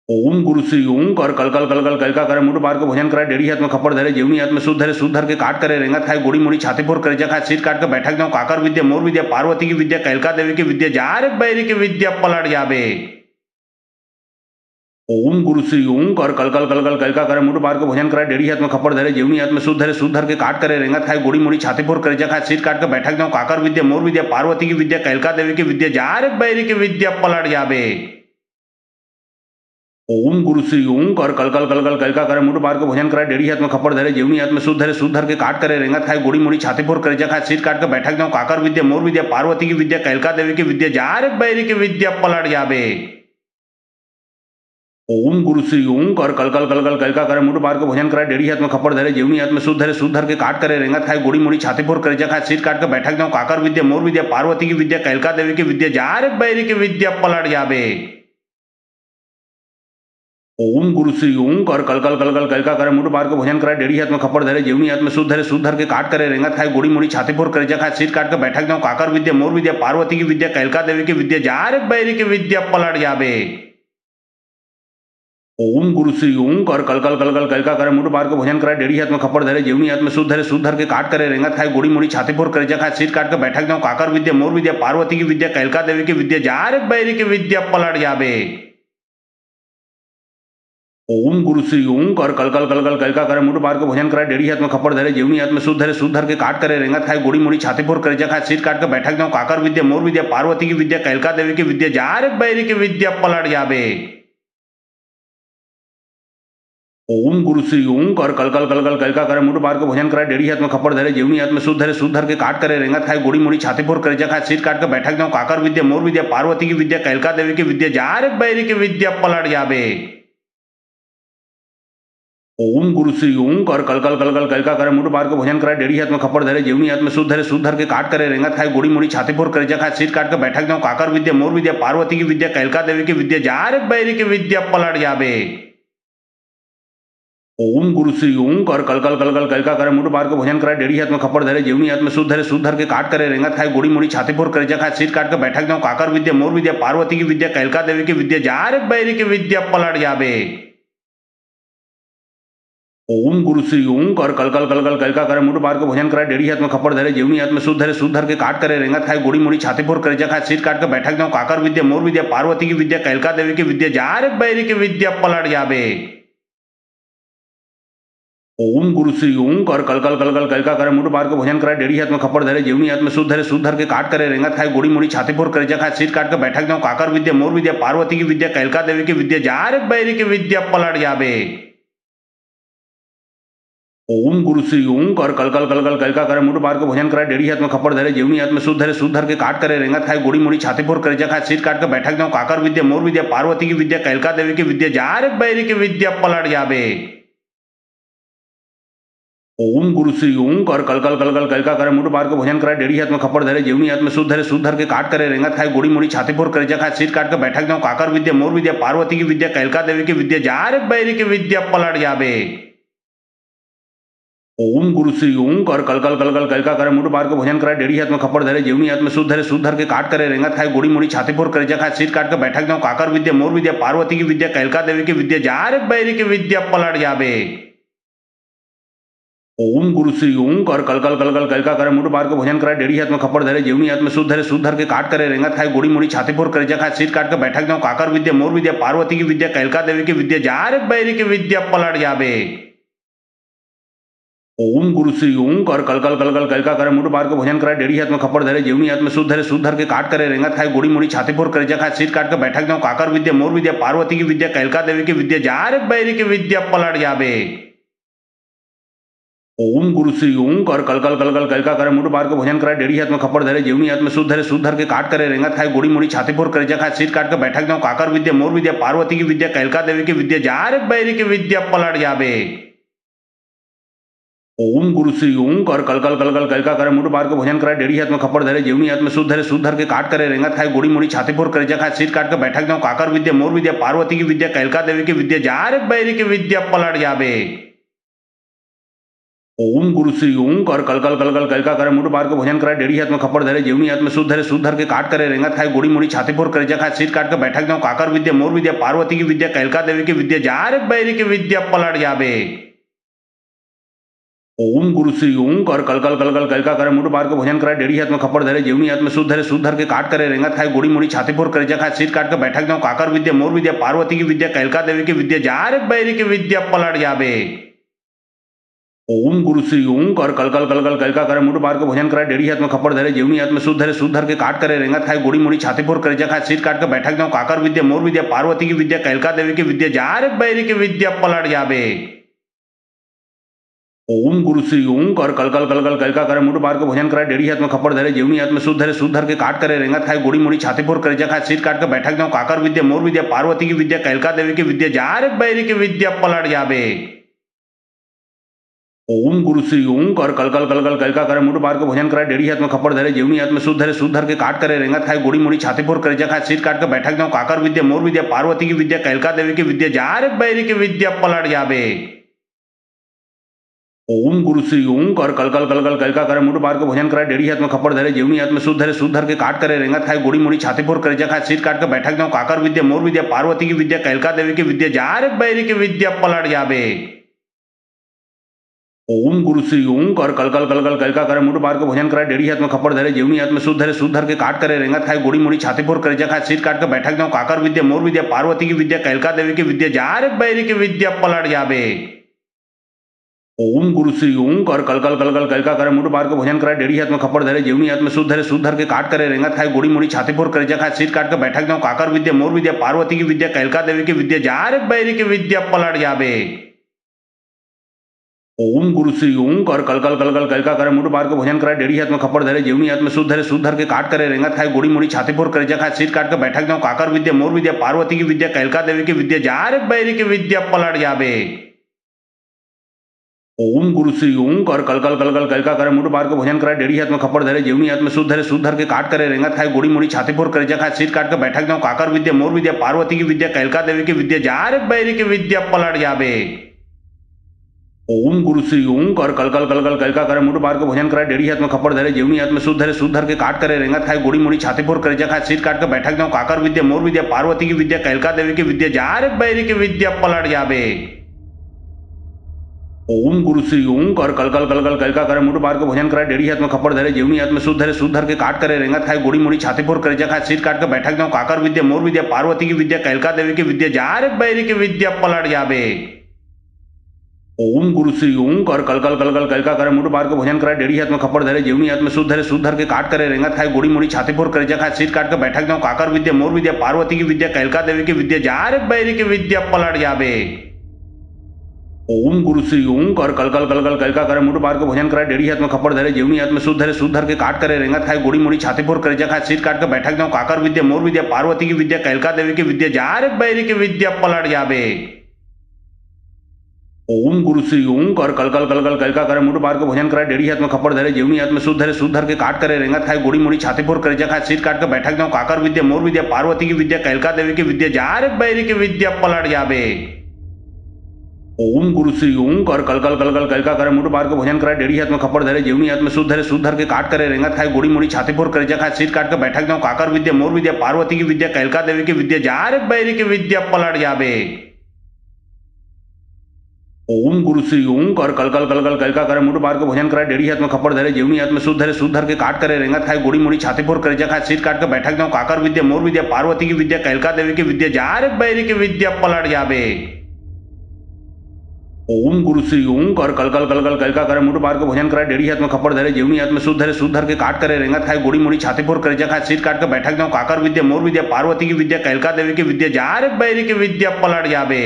ओम गुरु श्री ओम कर कल कल कल कल कल का करे मुठ बार के भोजन करे डेढ़ी हाथ में खप्पर धरे जीवनी हाथ में शुद्ध धरे के काट करे रेंगत खाए गोड़ी मोड़ी छाती फोर करे जखा सिर काट के बैठक जाऊं काकर विद्या मोर विद्या पार्वती की विद्या कैलका देवी की विद्या जारक बैरी की विद्या पलट जाबे। ओम गुरु श्री ओम कर कल कल कल कल कल का करे मुठ बार के भोजन करे डेढ़ी हाथ में खप्पर धरे जीवनी हाथ में शुद्ध धरे के काट करे रेंगत खाए गोड़ी मोड़ी छाती फोर करे जखा सिर काट के बैठक जाऊं काकर विद्या मोर विद्या पार्वती की विद्या कैलका देवी की विद्या जारक बैरी की विद्या पलट जाबे। ओम गुरु श्री ओम कर कल कल कल कल कल का करे मुठ बार के भोजन करे डेढ़ी हाथ में खप्पर धरे जीवनी हाथ में शुद्ध धरे के काट करे रेंगत खाए गोड़ी मोड़ी छाती फोर करे जखा सिर काट के बैठक जाऊं काकर विद्या मोर विद्या पार्वती की विद्या कैलका देवी की विद्या जारक बैरी की विद्या पलट जाबे। ओम गुरु श्री ओम कर कल कल कल कल कल का करे मुठ बार के भोजन करे डेढ़ी हाथ में खप्पर धरे जीवनी हाथ में शुद्ध धरे के काट करे रेंगत खाए गोड़ी मोड़ी छाती फोर करे जखा सिर काट के बैठक जाऊं काकर विद्या मोर विद्या पार्वती की विद्या कैलका देवी की विद्या जारक बैरी की विद्या पलट जाबे। ओम गुरु श्री ओम कर कल कल कल कल कल का करे मुठ बार के भोजन करे डेढ़ी हाथ में खप्पर धरे जीवनी हाथ में शुद्ध धरे के काट करे रेंगत खाए गोड़ी मोड़ी छाती फोर करे जखा सिर काट के बैठक जाऊं काकर विद्या मोर विद्या पार्वती की विद्या कैलका देवी की विद्या जारक बैरी की विद्या पलट जाबे। ओम गुरु श्री ओं कर कल कल कल कल कल का करे मुठ बार के भोजन करे डेढ़ी हाथ में खप्पर धरे जीवनी हाथ में शुद्ध धरे के काट करे रेंगत खाए गोड़ी मोड़ी छाती फोर करे जखा सिर काट के बैठक जाऊं काकर विद्या मोर विद्या पार्वती की विद्या कैलका देवी की विद्या जारक बैरी की विद्या पलट जाबे। ओम गुरु श्री ओं कर कल कल कल कल कल का करे मुठ बार के भोजन करे डेढ़ी हाथ में खप्पर धरे जीवनी हाथ में शुद्ध धरे के काट करे रेंगत खाए गोड़ी मोड़ी छाती फोर करे जखा सिर काट के बैठक जाऊं काकर विद्या मोर विद्या पार्वती की विद्या कैलका देवी की विद्या जारक बैरी की विद्या पलट जाबे। ओम गुरु श्री ओं कर कल कल कल कल कल का करे मुठ बार के भोजन करे डेढ़ी हाथ में खप्पर धरे जीवनी हाथ में शुद्ध धरे के काट करे रेंगत खाए गोड़ी मोड़ी छाती फोर करे जखा सिर काट के बैठक जाऊं काकर विद्या मोर विद्या पार्वती की विद्या कैलका देवी की विद्या जारक बैरी की विद्या पलट जाबे। ओम गुरु श्री ओं कर कल कल कल कल कल का करे मुठ बार के भोजन करे डेढ़ी हाथ में खप्पर धरे जीवनी हाथ में शुद्ध धरे के काट करे रेंगत खाए गोड़ी मोड़ी छाती फोर करे जखा सिर काट के बैठक जाऊं काकर विद्या मोर विद्या पार्वती की विद्या कैलका देवी की विद्या जारक बैरी की विद्या पलट जाबे। ओम गुरु श्री ओं कर कल कल कल कल कल का करे मुठ बार के भोजन करे डेढ़ी हाथ में खप्पर धरे जीवनी हाथ में शुद्ध धरे के काट करे रेंगत खाए गोड़ी मोड़ी छाती फोर करे जखा सिर काट के बैठक जाऊं काकर विद्या मोर विद्या पार्वती की विद्या कैलका देवी की विद्या जारक बैरी की विद्या पलट जाबे। ओम गुरु श्री ओं कर कल कल कल कल कल का करे मुठ बार के भोजन करे डेढ़ी हाथ में खप्पर धरे जीवनी हाथ में शुद्ध धरे के काट करे रेंगत खाए गोड़ी मोड़ी छाती फोर करे जखा सिर काट के बैठक जाऊं काकर विद्या मोर विद्या पार्वती की विद्या कैलका देवी की विद्या जारक बैरी की विद्या पलट जाबे। ओम गुरु श्री ओं कर कल कल कल कल कल का करे मुठ बार के भोजन करे डेढ़ी हाथ में खप्पर धरे जीवनी हाथ में शुद्ध धरे के काट करे रेंगत खाए गोड़ी मोड़ी छाती फोर करे जखा सिर काट के बैठक जाऊं काकर विद्या मोर विद्या पार्वती की विद्या कैलका देवी की विद्या जारक बैरी की विद्या पलट जाबे। ओम गुरु श्री ओं कर कल कल कल कल कल का करे मुठ बार के भोजन करे डेढ़ी हाथ में खप्पर धरे जीवनी हाथ में शुद्ध धरे के काट करे रेंगत खाए गोड़ी मोड़ी छाती फोर करे जखा सिर काट के बैठक जाऊं काकर विद्या मोर विद्या पार्वती की विद्या कैलका देवी की विद्या जारक बैरी की विद्या पलट जाबे। ओम गुरु श्री ओं कर कल कल कल कल कल का करे मुठ बार के भोजन करे डेढ़ी हाथ में खप्पर धरे जीवनी हाथ में शुद्ध धरे के काट करे रेंगत खाए गोड़ी मोड़ी छाती फोर करे जखा सिर काट के बैठक जाऊं काकर विद्या मोर विद्या पार्वती की विद्या कैलका देवी की विद्या जारक बैरी की विद्या पलट जाबे। ओम गुरु श्री ओं कर कल कल कल कल कल का करे मुठ बार के भोजन करे डेढ़ी हाथ में खप्पर धरे जीवनी हाथ में शुद्ध धरे के काट करे रेंगत खाए गोड़ी मोड़ी छाती फोर करे जखा सिर काट के बैठक जाऊं काकर विद्या मोर विद्या पार्वती की विद्या कैलका देवी की विद्या जारक बैरी की विद्या पलट जाबे। ओम गुरु श्री ओं कर कल कल कल कल कल का करे मुठ बार के भोजन करे डेढ़ी हाथ में खप्पर धरे जीवनी हाथ में शुद्ध धरे के काट करे रेंगत खाए गोड़ी मोड़ी छाती फोर करे जखा सिर काट के बैठक जाऊं काकर विद्या मोर विद्या पार्वती की विद्या कैलका देवी की विद्या जारक बैरी की विद्या पलट जाबे। ओम गुरु श्री ओं कर कल कल कल कल कल का करे मुठ बार के भोजन करे डेढ़ी हाथ में खप्पर धरे जीवनी हाथ में शुद्ध धरे के काट करे रेंगत खाए गोड़ी मोड़ी छाती फोर करे जखा सिर काट के बैठक जाऊं काकर विद्या मोर विद्या पार्वती की विद्या कैलका देवी की विद्या जारक बैरी की विद्या पलट जाबे। ओम गुरु श्री ओं कर कल कल कल कल कल का करे मुठ बार के भोजन करे डेढ़ी हाथ में खप्पर धरे जीवनी हाथ में शुद्ध धरे के काट करे रेंगत खाए गोड़ी मोड़ी छाती फोर करे जखा सिर काट के बैठक जाऊं काकर विद्या मोर विद्या पार्वती की विद्या कैलका देवी की विद्या जारक बैरी की विद्या पलट जाबे। ओम गुरु श्री ओं कर कल कल कल कल कल का करे मुठ बार के भोजन करे डेढ़ी हाथ में खप्पर धरे जीवनी हाथ में शुद्ध धरे के काट करे रेंगत खाए गोड़ी मोड़ी छाती फोर करे जखा सिर काट के बैठक जाऊं काकर विद्या मोर विद्या पार्वती की विद्या कैलका देवी की विद्या जारक बैरी की विद्या पलट जाबे। ओम गुरु श्री ओं कर कल कल कल कल कल का करे मुठ बार के भोजन करे डेढ़ी हाथ में खप्पर धरे जीवनी हाथ में शुद्ध धरे के काट करे रेंगत खाए गोड़ी मोड़ी छाती फोर करे जखा सिर काट के बैठक जाऊं काकर विद्या मोर विद्या पार्वती की विद्या कैलका देवी की विद्या जारक बैरी की विद्या पलट जाबे। ओम गुरु श्री ओं कर कल कल कल कल कल का करे मुठ बार के भोजन करे डेढ़ी हाथ में खप्पर धरे जीवनी हाथ में शुद्ध धरे के काट करे रेंगत खाए गोड़ी मोड़ी छाती फोर करे जखा सिर काट के बैठक जाऊं काकर विद्या मोर विद्या पार्वती की विद्या कैलका देवी की विद्या जारक बैरी की विद्या पलट जाबे। ओम गुरु श्री ओं कर कल कल कल कल कल का करे मुठ बार के भोजन करे डेढ़ी हाथ में खप्पर धरे जीवनी हाथ में शुद्ध धरे के काट करे रेंगत खाए गोड़ी मोड़ी छाती फोर करे जखा सिर काट के बैठक जाऊं काकर विद्या मोर विद्या पार्वती की विद्या कैलका देवी की विद्या जारक बैरी की विद्या पलट जाबे। ओम गुरु श्री ओं कर कल कल कल कल कल का करे मुठ बार के भोजन करे डेढ़ी हाथ में खप्पर धरे जीवनी हाथ में शुद्ध धरे के काट करे रेंगत खाए गोड़ी मोड़ी छाती फोर करे जखा सिर काट के बैठक जाऊं काकर विद्या मोर विद्या पार्वती की विद्या कैलका देवी की विद्या जारक बैरी की विद्या पलट जाबे। ओम गुरु श्री ओं कर कल कल कल कल कल का करे मुठ बार के भोजन करे डेढ़ी हाथ में खप्पर धरे जीवनी हाथ में शुद्ध धरे के काट करे रेंगत खाए गोड़ी मोड़ी छाती फोर करे जखा सिर काट के बैठक जाऊं काकर विद्या मोर विद्या पार्वती की विद्या कैलका देवी की विद्या जारक बैरी की विद्या पलट जाबे। ओम गुरु श्री ओम कर कल कल कल कल कल का करे मुंड बार के भोजन करे डेढ़ी हाथ में खप्पर धरे जीवनी हाथ में शुद्ध धरे के काट करे रेंगत खाए गोड़ी मुड़ी छाती फोर करे जखा सिर काट के बैठक जाऊं काकर विद्या मोर विद्या पार्वती की विद्या कैलका देवी की विद्या जारक बैरी की विद्या पलट जाबे। ओम गुरु श्री ओम कर कल कल कल कल कल का करे मुंड बार के भोजन करे डेढ़ी हाथ में खप्पर धरे जीवनी हाथ में शुद्ध धरे के काट करे रेंगत खाए गोड़ी मुड़ी छाती फोर करे जखा सिर काट के बैठक जाऊं काकर विद्या मोर विद्या पार्वती की विद्या कैलका देवी की विद्या जारक बैरी की विद्या पलट जाबे। ओम गुरु श्री ओम कर कल कल कल कल कल का करे मुंड बार के भोजन करे डेढ़ी हाथ में खप्पर धरे जीवनी हाथ में शुद्ध धरे के काट करे रेंगत खाए गोड़ी मुड़ी छाती फोर करे जखा सिर काट के बैठक जाऊं काकर विद्या मोर विद्या पार्वती की विद्या कैलका देवी की विद्या जारक बैरी की विद्या पलट जाबे। ओम गुरु श्री ओम कर कल कल कल कल कल का करे मुंड बार के भोजन करे डेढ़ी हाथ में खप्पर धरे जीवनी हाथ में शुद्ध धरे के काट करे रेंगत खाए गोड़ी मुड़ी छाती फोर करे जखा सिर काट के बैठक जाऊं काकर विद्या मोर विद्या पार्वती की विद्या कैलका देवी की विद्या जारक बैरी की विद्या पलट जाबे। ओम गुरु श्री ओम कर कल कल कल कल कल का करे मुंड बार के भोजन करे डेढ़ी हाथ में खप्पर धरे जीवनी हाथ में शुद्ध धरे के काट करे रेंगत खाए गोड़ी मुड़ी छाती फोर करे जखा सिर काट के बैठक जाऊं काकर विद्या मोर विद्या पार्वती की विद्या कैलका देवी की विद्या जारक बैरी की विद्या पलट जाबे। ओम गुरु श्री ओम कर कल कल कल कल कल का करे मुंड बार के भोजन करे डेढ़ी हाथ में खप्पर धरे जीवनी हाथ में शुद्ध धरे के काट करे रेंगत खाए गोड़ी मुड़ी छाती फोर करे जखा सिर काट के बैठक जाऊं काकर विद्या मोर विद्या पार्वती की विद्या कैलका देवी की विद्या जारक बैरी की विद्या पलट जाबे। ओम गुरु श्री ओम कर कल कल कल कल कल का करे मुंड बार के भोजन करे डेढ़ी हाथ में खप्पर धरे जीवनी हाथ में शुद्ध धरे के काट करे रेंगत खाए गोड़ी मुड़ी छाती फोर करे जखा सिर काट के बैठक जाऊं काकर विद्या मोर विद्या पार्वती की विद्या कैलका देवी की विद्या जारक बैरी की विद्या पलट जाबे। ओम गुरु श्री ओम कर कल कल कल कल कल का करे मुंड बार के भोजन करे डेढ़ी हाथ में खप्पर धरे जीवनी हाथ में शुद्ध धरे के काट करे रेंगत खाए गोड़ी मुड़ी छाती फोर करे जखा सिर काट के बैठक जाऊं काकर विद्या मोर विद्या पार्वती की विद्या कैलका देवी की विद्या जारक बैरी की विद्या पलट जाबे। ओम गुरु श्री ओम कर कल कल कल कल कल का करे मुंड बार के भोजन करे डेढ़ी हाथ में खप्पर धरे जीवनी हाथ में शुद्ध धरे के काट करे रेंगत खाए गोड़ी मुड़ी छाती फोर करे जखा सिर काट के बैठक जाऊं काकर विद्या मोर विद्या पार्वती की विद्या कैलका देवी की विद्या जारक बैरी की विद्या पलट जाबे। ओम गुरु श्री ओम कर कल कल कल कल कल का करे मुंड बार के भोजन करे डेढ़ी हाथ में खप्पर धरे जीवनी हाथ में शुद्ध धरे के काट करे रेंगत खाए गोड़ी मुड़ी छाती फोर करे जखा सिर काट के बैठक जाऊं काकर विद्या मोर विद्या पार्वती की विद्या कैलका देवी की विद्या जारक बैरी की विद्या पलट जाबे। ओम गुरु श्री ओम कर कल कल कल कल कल का करे मुंड बार के भोजन करे डेढ़ी हाथ में खप्पर धरे जीवनी हाथ में शुद्ध धरे के काट करे रेंगत खाए गोड़ी मुड़ी छाती फोर करे जखा सिर काट के बैठक जाऊं काकर विद्या मोर विद्या पार्वती की विद्या कैलका देवी की विद्या जारक बैरी की विद्या पलट जाबे। ओम गुरु श्री ओम कर कल कल कल कल कल का करे मुंड बार के भोजन करे डेढ़ी हाथ में खप्पर धरे जीवनी हाथ में शुद्ध धरे के काट करे रेंगत खाए गोड़ी मुड़ी छाती फोर करे जखा सिर काट के बैठक जाऊं काकर विद्या मोर विद्या पार्वती की विद्या कैलका देवी की विद्या जारक बैरी की विद्या पलट जाबे। ओम गुरु श्री ओम कर कल कल कल कल कल का करे मुंड बार के भोजन करे डेढ़ी हाथ में खप्पर धरे जीवनी हाथ में शुद्ध धरे के काट करे रेंगत खाए गोड़ी मुड़ी छाती फोर करे जखा सिर काट के बैठक जाऊं काकर विद्या मोर विद्या पार्वती की विद्या कैलका देवी की विद्या जारक बैरी की विद्या पलट जाबे।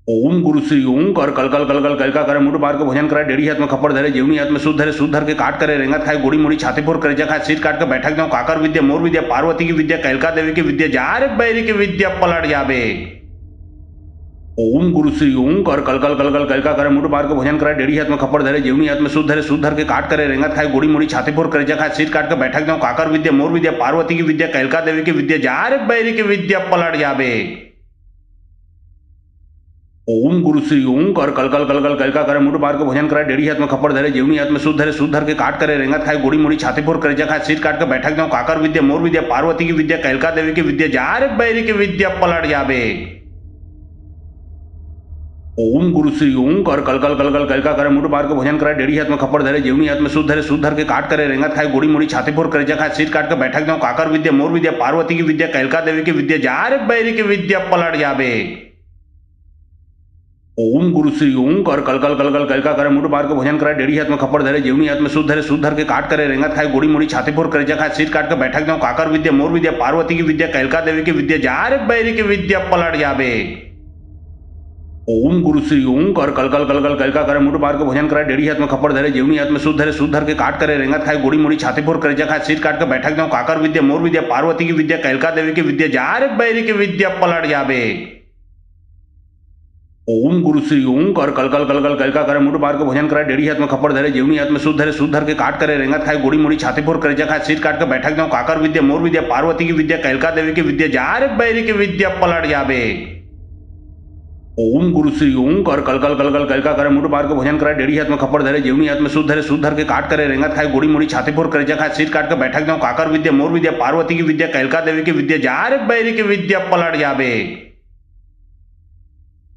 ओम गुरु श्री ओम कर कल कल कल कल कल का करे मुंड बार के भोजन करे डेढ़ी हाथ में खप्पर धरे जीवनी हाथ में शुद्ध धरे के काट करे रेंगत खाए गोड़ी मुड़ी छाती फोर करे जखा सिर काट के बैठक जाऊं काकर विद्या मोर विद्या पार्वती की विद्या कैलका देवी की विद्या जारक बैरी की विद्या पलट जाबे। ओम गुरु श्री ओम कर कल कल कल कल कल का करे मुंड बार के भोजन करे डेढ़ी हाथ में खप्पर धरे जीवनी हाथ में शुद्ध धरे के काट करे रेंगत खाए गोड़ी मुड़ी छाती फोर करे जखा सिर काट के बैठक जाऊं काकर विद्या मोर विद्या पार्वती की विद्या कैलका देवी की विद्या जारक बैरी की विद्या पलट जाबे। ओम गुरु श्री ओम कर कल कल कल कल कल का करे मुंड बार के भोजन करे डेढ़ी हाथ में खप्पर धरे जीवनी हाथ में शुद्ध धरे के काट करे रेंगत खाए गोड़ी मुड़ी छाती फोर करे जखा सिर काट के बैठक जाऊं काकर विद्या मोर विद्या पार्वती की विद्या कैलका देवी की विद्या जारक बैरी की विद्या पलट जाबे। ओम गुरु श्री ओम कर कल कल कल कल कल का करे मुंड बार के भोजन करे डेढ़ी हाथ में खप्पर धरे जीवनी हाथ में शुद्ध धरे के काट करे रेंगत खाए गोड़ी मुड़ी छाती फोर करे जखा सिर काट के बैठक जाऊं काकर विद्या मोर विद्या पार्वती की विद्या कैलका देवी की विद्या जारक बैरी की विद्या पलट जाबे। ओम गुरु श्री ओम कर कल कल कल कल कल का करे मुंड बार के भोजन करे डेढ़ी हाथ में खप्पर धरे जीवनी हाथ में शुद्ध धरे के काट करे रेंगत खाए गोड़ी मुड़ी छाती फोर करे जखा सिर काट के बैठक जाऊं काकर विद्या मोर विद्या पार्वती की विद्या कैलका देवी की विद्या जारक बैरी की विद्या पलट जाबे। ओम गुरु श्री ओम कर कल कल कल कल कल का करे मुंड बार के भोजन करे डेढ़ी हाथ में खप्पर धरे जीवनी हाथ में शुद्ध धरे के काट करे रेंगत खाए गोड़ी मुड़ी छाती फोर करे जखा सिर काट के बैठक जाऊं काकर विद्या मोर विद्या पार्वती की विद्या कैलका देवी की विद्या जारक बैरी की विद्या पलट जाबे। ओम गुरु श्री ओम कर कल कल कल कल कल का करे मुंड बार के भोजन करे डेढ़ी हाथ में खप्पर धरे जीवनी हाथ में शुद्ध धरे के काट करे रेंगत खाए गोड़ी मुड़ी छाती फोर करे जखा सिर काट के बैठक जाऊं काकर विद्या मोर विद्या पार्वती की विद्या कैलका देवी की विद्या जारक बैरी की विद्या पलट जाबे। ओम गुरु श्री ओम कर कल कल कल कल कल का करे मुठ बार के भोजन करे डेढ़ी हाथ में खपर धरे जीवनी हाथ में शुद्ध धरे के काट करे रेंगत खाए गोड़ी मोड़ी छाती फोर करे खाए सिर काट के बैठक जाऊं काकर विद्या मोर विद्या पार्वती की विद्या कैलका देवी की विद्या जार बैरी की विद्या पलट जाबे।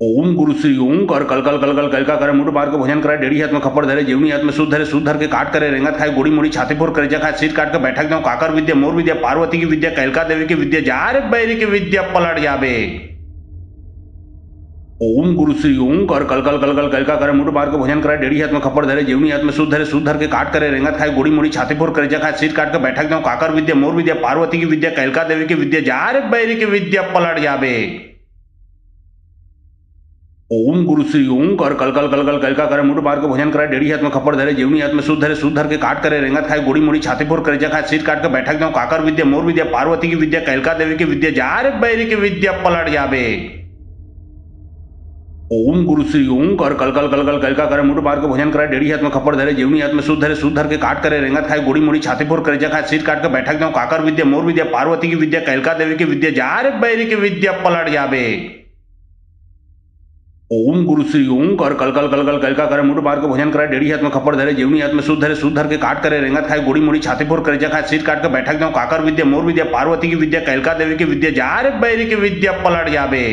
ओम गुरु श्री ओम कर कल कल कल कल कल का करे मुठ बार के भोजन करे डेढ़ी हाथ में खपर धरे जीवनी हाथ में शुद्ध धरे के काट करे रेंगत खाए गोड़ी मोड़ी छाती फोर करे खाए सिर काट के बैठक जाऊं काकर विद्या मोर विद्या पार्वती की विद्या कैलका देवी की विद्या जार बैरी की विद्या पलट जाबे। ओम गुरु श्री ओम कर कल कल कल कल कल का करे मुठ बार के भोजन करे डेढ़ी हाथ में खपर धरे जीवनी हाथ में शुद्ध धरे के काट करे रेंगत खाए गोड़ी मोड़ी छाती फोर करे खाए सिर काट के बैठक जाऊं काकर विद्या मोर विद्या पार्वती की विद्या कैलका देवी की विद्या जार बैरी की विद्या पलट जाबे। ओम गुरु श्री ओम कर कल कल कल कल कल का करे मुठ बार के भोजन करे डेढ़ी हाथ में खपर धरे जीवनी हाथ में शुद्ध धरे के काट करे रेंगत खाए गोड़ी मोड़ी छाती फोर करे खाए सिर काट के बैठक जाऊं काकर विद्या मोर विद्या पार्वती की विद्या कैलका देवी की विद्या जार बैरी की विद्या पलट जाबे। ओम गुरु श्री ओम कर कल कल कल कल कल का करे मुठ बार के भोजन करे डेढ़ी हाथ में खपर धरे जीवनी हाथ में शुद्ध धरे के काट करे रेंगत खाए गोड़ी मोड़ी छाती फोर करे खाए सिर काट के बैठक जाऊं काकर विद्या मोर विद्या पार्वती की विद्या कैलका देवी की विद्या जार बैरी की विद्या पलट जाबे। ओम गुरु श्री ओम कर कल कल कल कल कल का करे मुठ बार के भोजन करे डेढ़ी हाथ में खपर धरे जीवनी हाथ में शुद्ध धरे के काट करे रेंगत खाए गोड़ी मोड़ी छाती फोर करे खाए सिर काट के बैठक जाऊं काकर विद्या मोर विद्या पार्वती की विद्या कैलका देवी की विद्या जार बैरी की विद्या पलट जाबे।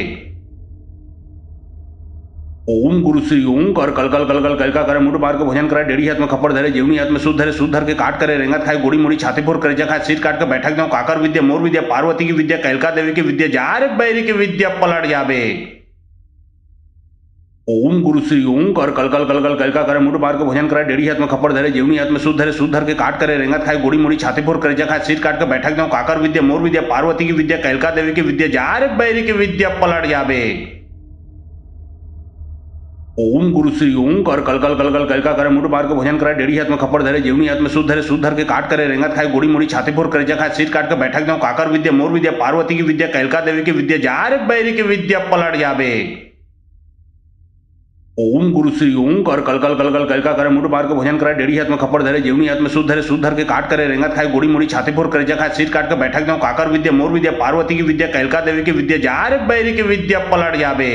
ओम गुरु श्री ओम कर कल कल कल कल कल का करे मुठ बार के भोजन करे डेढ़ी हाथ में खपर धरे जीवनी हाथ में शुद्ध धरे के काट करे रेंगत खाए गोड़ी मोड़ी छाती फोर करे खाए सिर काट के बैठक जाऊं काकर विद्या मोर विद्या पार्वती की विद्या कैलका देवी की विद्या जार बैरी की विद्या पलट जाबे। ओम गुरु श्री ओम कर कल कल कल कल कल का करे मुठ बार के भोजन करे डेढ़ी हाथ में खपर धरे जीवनी हाथ में शुद्ध धरे के काट करे रेंगत खाए गोड़ी मोड़ी छाती फोर करे खाए सिर काट के बैठक जाऊं काकर विद्या मोर विद्या पार्वती की विद्या कैलका देवी की विद्या जार बैरी की विद्या पलट जाबे। ओम गुरु श्री ओम कर कल कल कल कल कल का करे मुठ बार के भोजन करे डेढ़ी हाथ में खपर धरे जीवनी हाथ में शुद्ध धरे के काट करे रेंगत खाए गोड़ी मोड़ी छाती फोर करे खाए सिर काट के बैठक जाऊं काकर विद्या मोर विद्या पार्वती की विद्या कैलका देवी की विद्या जार बैरी की विद्या पलट जाबे। ओम गुरु श्री ओम कर कल कल कल कल कल का करे मुठ बार के भोजन करे डेढ़ी हाथ में खपर धरे जीवनी हाथ में शुद्ध धरे के काट करे रेंगत खाए गोड़ी मोड़ी छाती फोर करे खाए सिर काट के बैठक जाऊं काकर विद्या मोर विद्या पार्वती की विद्या कैलका देवी की विद्या जार बैरी की विद्या पलट जाबे।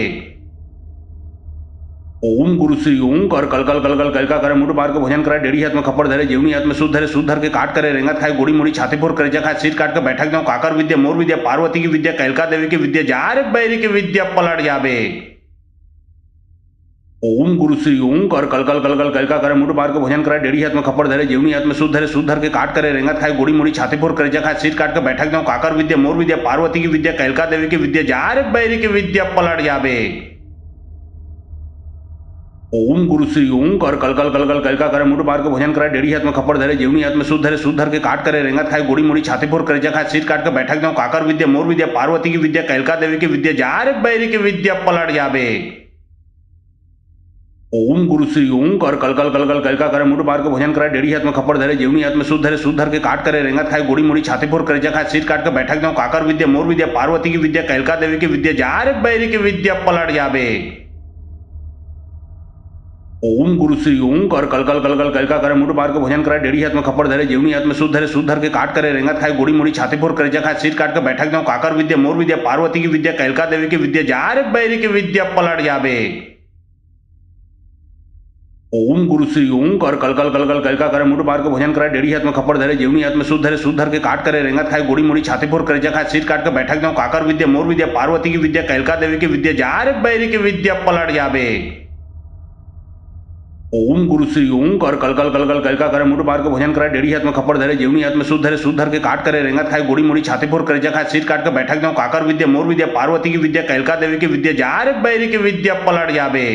ओम गुरु श्री ओम कर कल कल कल कल कल का करे मुठ बार के भोजन करे डेढ़ी हाथ में खपर धरे जीवनी हाथ में शुद्ध धरे के काट करे रेंगत खाए गोड़ी मोड़ी छाती फोर करे खाए सिर काट के बैठक जाऊं काकर विद्या मोर विद्या पार्वती की विद्या कैलका देवी की विद्या जार बैरी की विद्या पलट जाबे। ओम गुरु श्री ओम कर कल कल कल कल कल का करे मुठ बार के भोजन करे डेढ़ी हाथ में खपर धरे जीवनी हाथ में शुद्ध धरे के काट करे रेंगत खाए गोड़ी मोड़ी छाती फोर करे खाए सिर काट के बैठक जाऊं काकर विद्या मोर विद्या पार्वती की विद्या कैलका देवी की विद्या जार बैरी की विद्या पलट जाबे। ओम गुरु श्री ओम कर कल कल कल कल कल का करे मुठ बार के भोजन करे डेढ़ी हाथ में खपर धरे जीवनी हाथ में शुद्ध धरे के काट करे रेंगत खाए गोड़ी मोड़ी छाती फोर करे खाए सिर काट के बैठक जाऊं काकर विद्या मोर विद्या पार्वती की विद्या कैलका देवी की विद्या जार बैरी की विद्या पलट जाबे। ओम गुरु श्री ओम कर कल कल कल कल कल का करे मुठ बार के भोजन करे डेढ़ी हाथ में खपर धरे जीवनी हाथ में शुद्ध धरे के काट करे रेंगत खाए गोड़ी मोड़ी छाती फोर करे खाए सिर काट के बैठक जाऊं काकर विद्या मोर विद्या पार्वती की विद्या कैलका देवी की विद्या जार बैरी की विद्या पलट जाबे। ओम गुरु श्री ओम कर कल कल कल कल कल का करे मुठ बार के भोजन करे डेढ़ी हाथ में खपर धरे जीवनी हाथ में शुद्ध धरे के काट करे रेंगत खाए गोड़ी मोड़ी छाती फोर करे खाए सिर काट के बैठक जाऊं काकर विद्या मोर विद्या पार्वती की विद्या कैलका देवी की विद्या जार बैरी की विद्या पलट जाबे। ओम गुरु श्री ओम कर कल कल कल कल कल का करे मुठ बार के भोजन करे डेढ़ी हाथ में खपर धरे जीवनी हाथ में शुद्ध धरे के काट करे रेंगत खाए गोड़ी मोड़ी छाती फोर करे खाए सिर काट के बैठक जाऊं काकर विद्या मोर विद्या पार्वती की विद्या कैलका देवी की विद्या जार बैरी की विद्या पलट जाबे। ओम गुरु श्री ओम कर कल कल कल कल कल का करे मुठ बार के भोजन करे डेढ़ी हाथ में खपर धरे जीवनी हाथ में शुद्ध धरे के काट करे रेंगत खाए गोड़ी मोड़ी छाती फोर करे खाए सिर काट के बैठक जाऊं काकर विद्या मोर विद्या पार्वती की विद्या कैलका देवी की विद्या जार बैरी की विद्या पलट जाबे।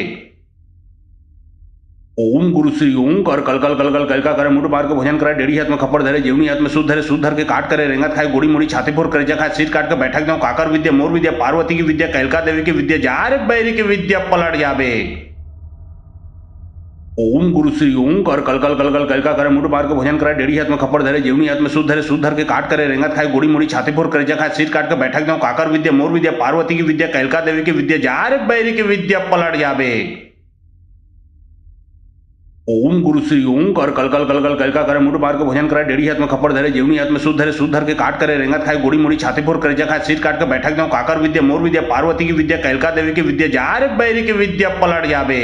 ओम गुरु श्री ओम कर कल कल कल कल कल का करे मुठ बार के भोजन करे डेढ़ी हाथ में खपर धरे जीवनी हाथ में शुद्ध धरे के काट करे रेंगत खाए गोड़ी मोड़ी छाती फोर करे खाए सिर काट के बैठक जाऊं काकर विद्या मोर विद्या पार्वती की विद्या कैलका देवी की विद्या जार बैरी की विद्या पलट जाबे। ओम गुरु श्री ओम कर कल कल कल कल कल का करे मुठ बार के भोजन करे डेढ़ी हाथ में खपर धरे जीवनी हाथ में शुद्ध धरे के काट करे रेंगत खाए गोड़ी मोड़ी छाती फोर करे खाए सिर काट के बैठक जाऊं काकर विद्या मोर विद्या पार्वती की विद्या कैलका देवी की विद्या जार बैरी की विद्या पलट जाबे। ओम गुरु श्री ओम कर कल कल कल कल कल का करे मुंड बार के भोजन करे डेढ़ी हाथ में खप्पर धरे जेवनी हाथ में शुद्ध धरे के काट करे रेंगत खाए गोड़ी मोड़ी छाती फोर करे खाए सिर काट के बैठक जाऊं काकर विद्या मोर विद्या पार्वती की विद्या कैलका देवी की विद्या जार बैरी की विद्या पलट जाबे।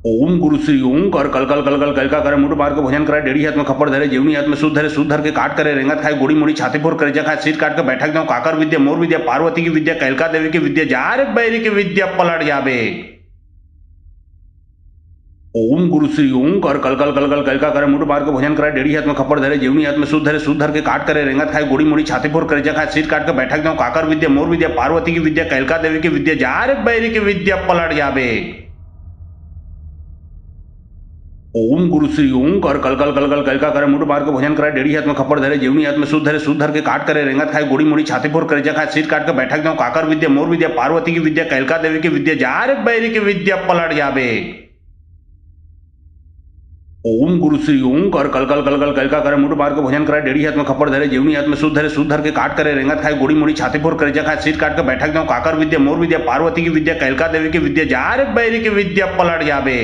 ओम गुरु श्री ओम कर कल कल कल कल कल का करे मुंड बार के भोजन करे डेढ़ी हाथ में खप्पर धरे जेवनी हाथ में शुद्ध धरे के काट करे रेंगत खाए गोड़ी मोड़ी छाती फोर करे खाए सिर काट के बैठक जाऊं काकर विद्या मोर विद्या पार्वती की विद्या कैलका देवी की विद्या जार बैरी की विद्या पलट जाबे। ओम गुरु श्री ओम कर कल कल कल कल कल का करे मुंड बार के भोजन करे डेढ़ी हाथ में खप्पर धरे जेवनी हाथ में शुद्ध धरे के काट करे रेंगत खाए गोड़ी मोड़ी छाती फोर करे खाए सिर काट के बैठक जाऊं काकर विद्या मोर विद्या पार्वती की विद्या कैलका देवी की विद्या जार बैरी की विद्या पलट जाबे। ओम गुरु श्री ओम कर कल कल कल कल कल का करे मुंड बार के भोजन करे डेढ़ी हाथ में खप्पर धरे जेवनी हाथ में शुद्ध धरे के काट करे रेंगत खाए गोड़ी मोड़ी छाती फोर करे खाए सिर काट के बैठक जाऊं काकर विद्या मोर विद्या पार्वती की विद्या कैलका देवी की विद्या जार बैरी की विद्या पलट जाबे। ओम गुरु श्री ओम कर कल कल कल कल कल का करे मुंड बार के भोजन करे डेढ़ी हाथ में खप्पर धरे जेवनी हाथ में शुद्ध धरे के काट करे रेंगत खाए गोड़ी मोड़ी छाती फोर करे खाए सिर काट के बैठक जाऊं काकर विद्या मोर विद्या पार्वती की विद्या कैलका देवी की विद्या जार बैरी की विद्या पलट जाबे।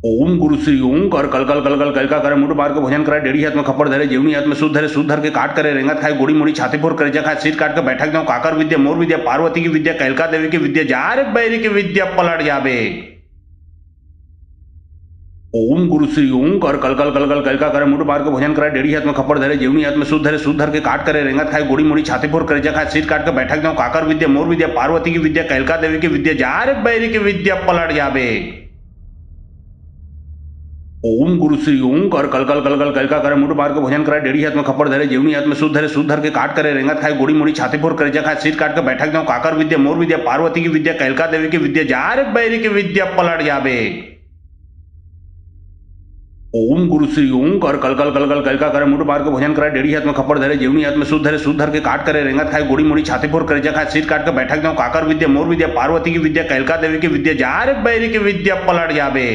ओम गुरु श्री ओम कर कल कल कल कल कल का करे मुंड बार के भोजन करे डेढ़ी हाथ में खप्पर धरे जेवनी हाथ में शुद्ध धरे के काट करे रेंगत खाए गोड़ी मोड़ी छाती फोर करे खाए सिर काट के बैठक जाऊं काकर विद्या मोर विद्या पार्वती की विद्या कैलका देवी की विद्या जार बैरी की विद्या पलट जाबे। ओम गुरु श्री ओम कर कल कल कल कल कल का करे मुंड बार के भोजन करे डेढ़ी हाथ में खप्पर धरे जेवनी हाथ में शुद्ध धरे के काट करे रेंगत खाए गोड़ी मोड़ी छाती फोर करे खाए सिर काट के बैठक जाऊं काकर विद्या मोर विद्या पार्वती की विद्या कैलका देवी की विद्या जार बैरी की विद्या पलट जाबे। ओम गुरु श्री ओम कर कल कल कल कल कल का करे मुंड बार के भोजन करे डेढ़ी हाथ में खप्पर धरे जेवनी हाथ में शुद्ध धरे के काट करे रेंगत खाए गोड़ी मोड़ी छाती फोर करे खाए सिर काट के बैठक जाऊं काकर विद्या मोर विद्या पार्वती की विद्या कैलका देवी की विद्या जार बैरी की विद्या पलट जाबे। ओम गुरु श्री ओम कर कल कल कल कल कल का करे मुंड बार के भोजन करे डेढ़ी हाथ में खप्पर धरे जेवनी हाथ में शुद्ध धरे के काट करे रेंगत खाए गोड़ी मोड़ी छाती फोर करे खाए सिर काट के बैठक जाऊं काकर विद्या मोर विद्या पार्वती की विद्या कैलका देवी की विद्या जार बैरी की विद्या पलट जाबे। ओम गुरु श्री ओम कर कल कल कल कल कल का करे मुंड बार के भोजन करे डेढ़ी हाथ में शुद्ध धरे के काट करे रेंगत खाए गोड़ी मोड़ी छाती फोर करे खाए सिर काट के बैठक जाऊं काकर विद्या मोर विद्या पार्वती की विद्या कैलका देवी की विद्या जार बैरी की विद्या पलट जाबे।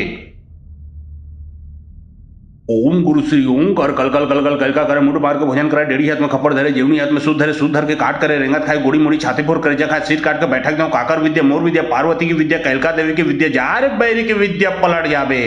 ओम गुरु श्री ओम कर कल कल कल कल कल का करे मुंड बार के भोजन करे डेढ़ी हाथ में खप्पर धरे जेवनी हाथ में शुद्ध धरे के काट करे रेंगत खाए गोड़ी मोड़ी छाती फोर करे खाए सिर काट के बैठक जाऊं काकर विद्या मोर विद्या पार्वती की विद्या कैलका देवी की विद्या जार बैरी की विद्या पलट जाबे।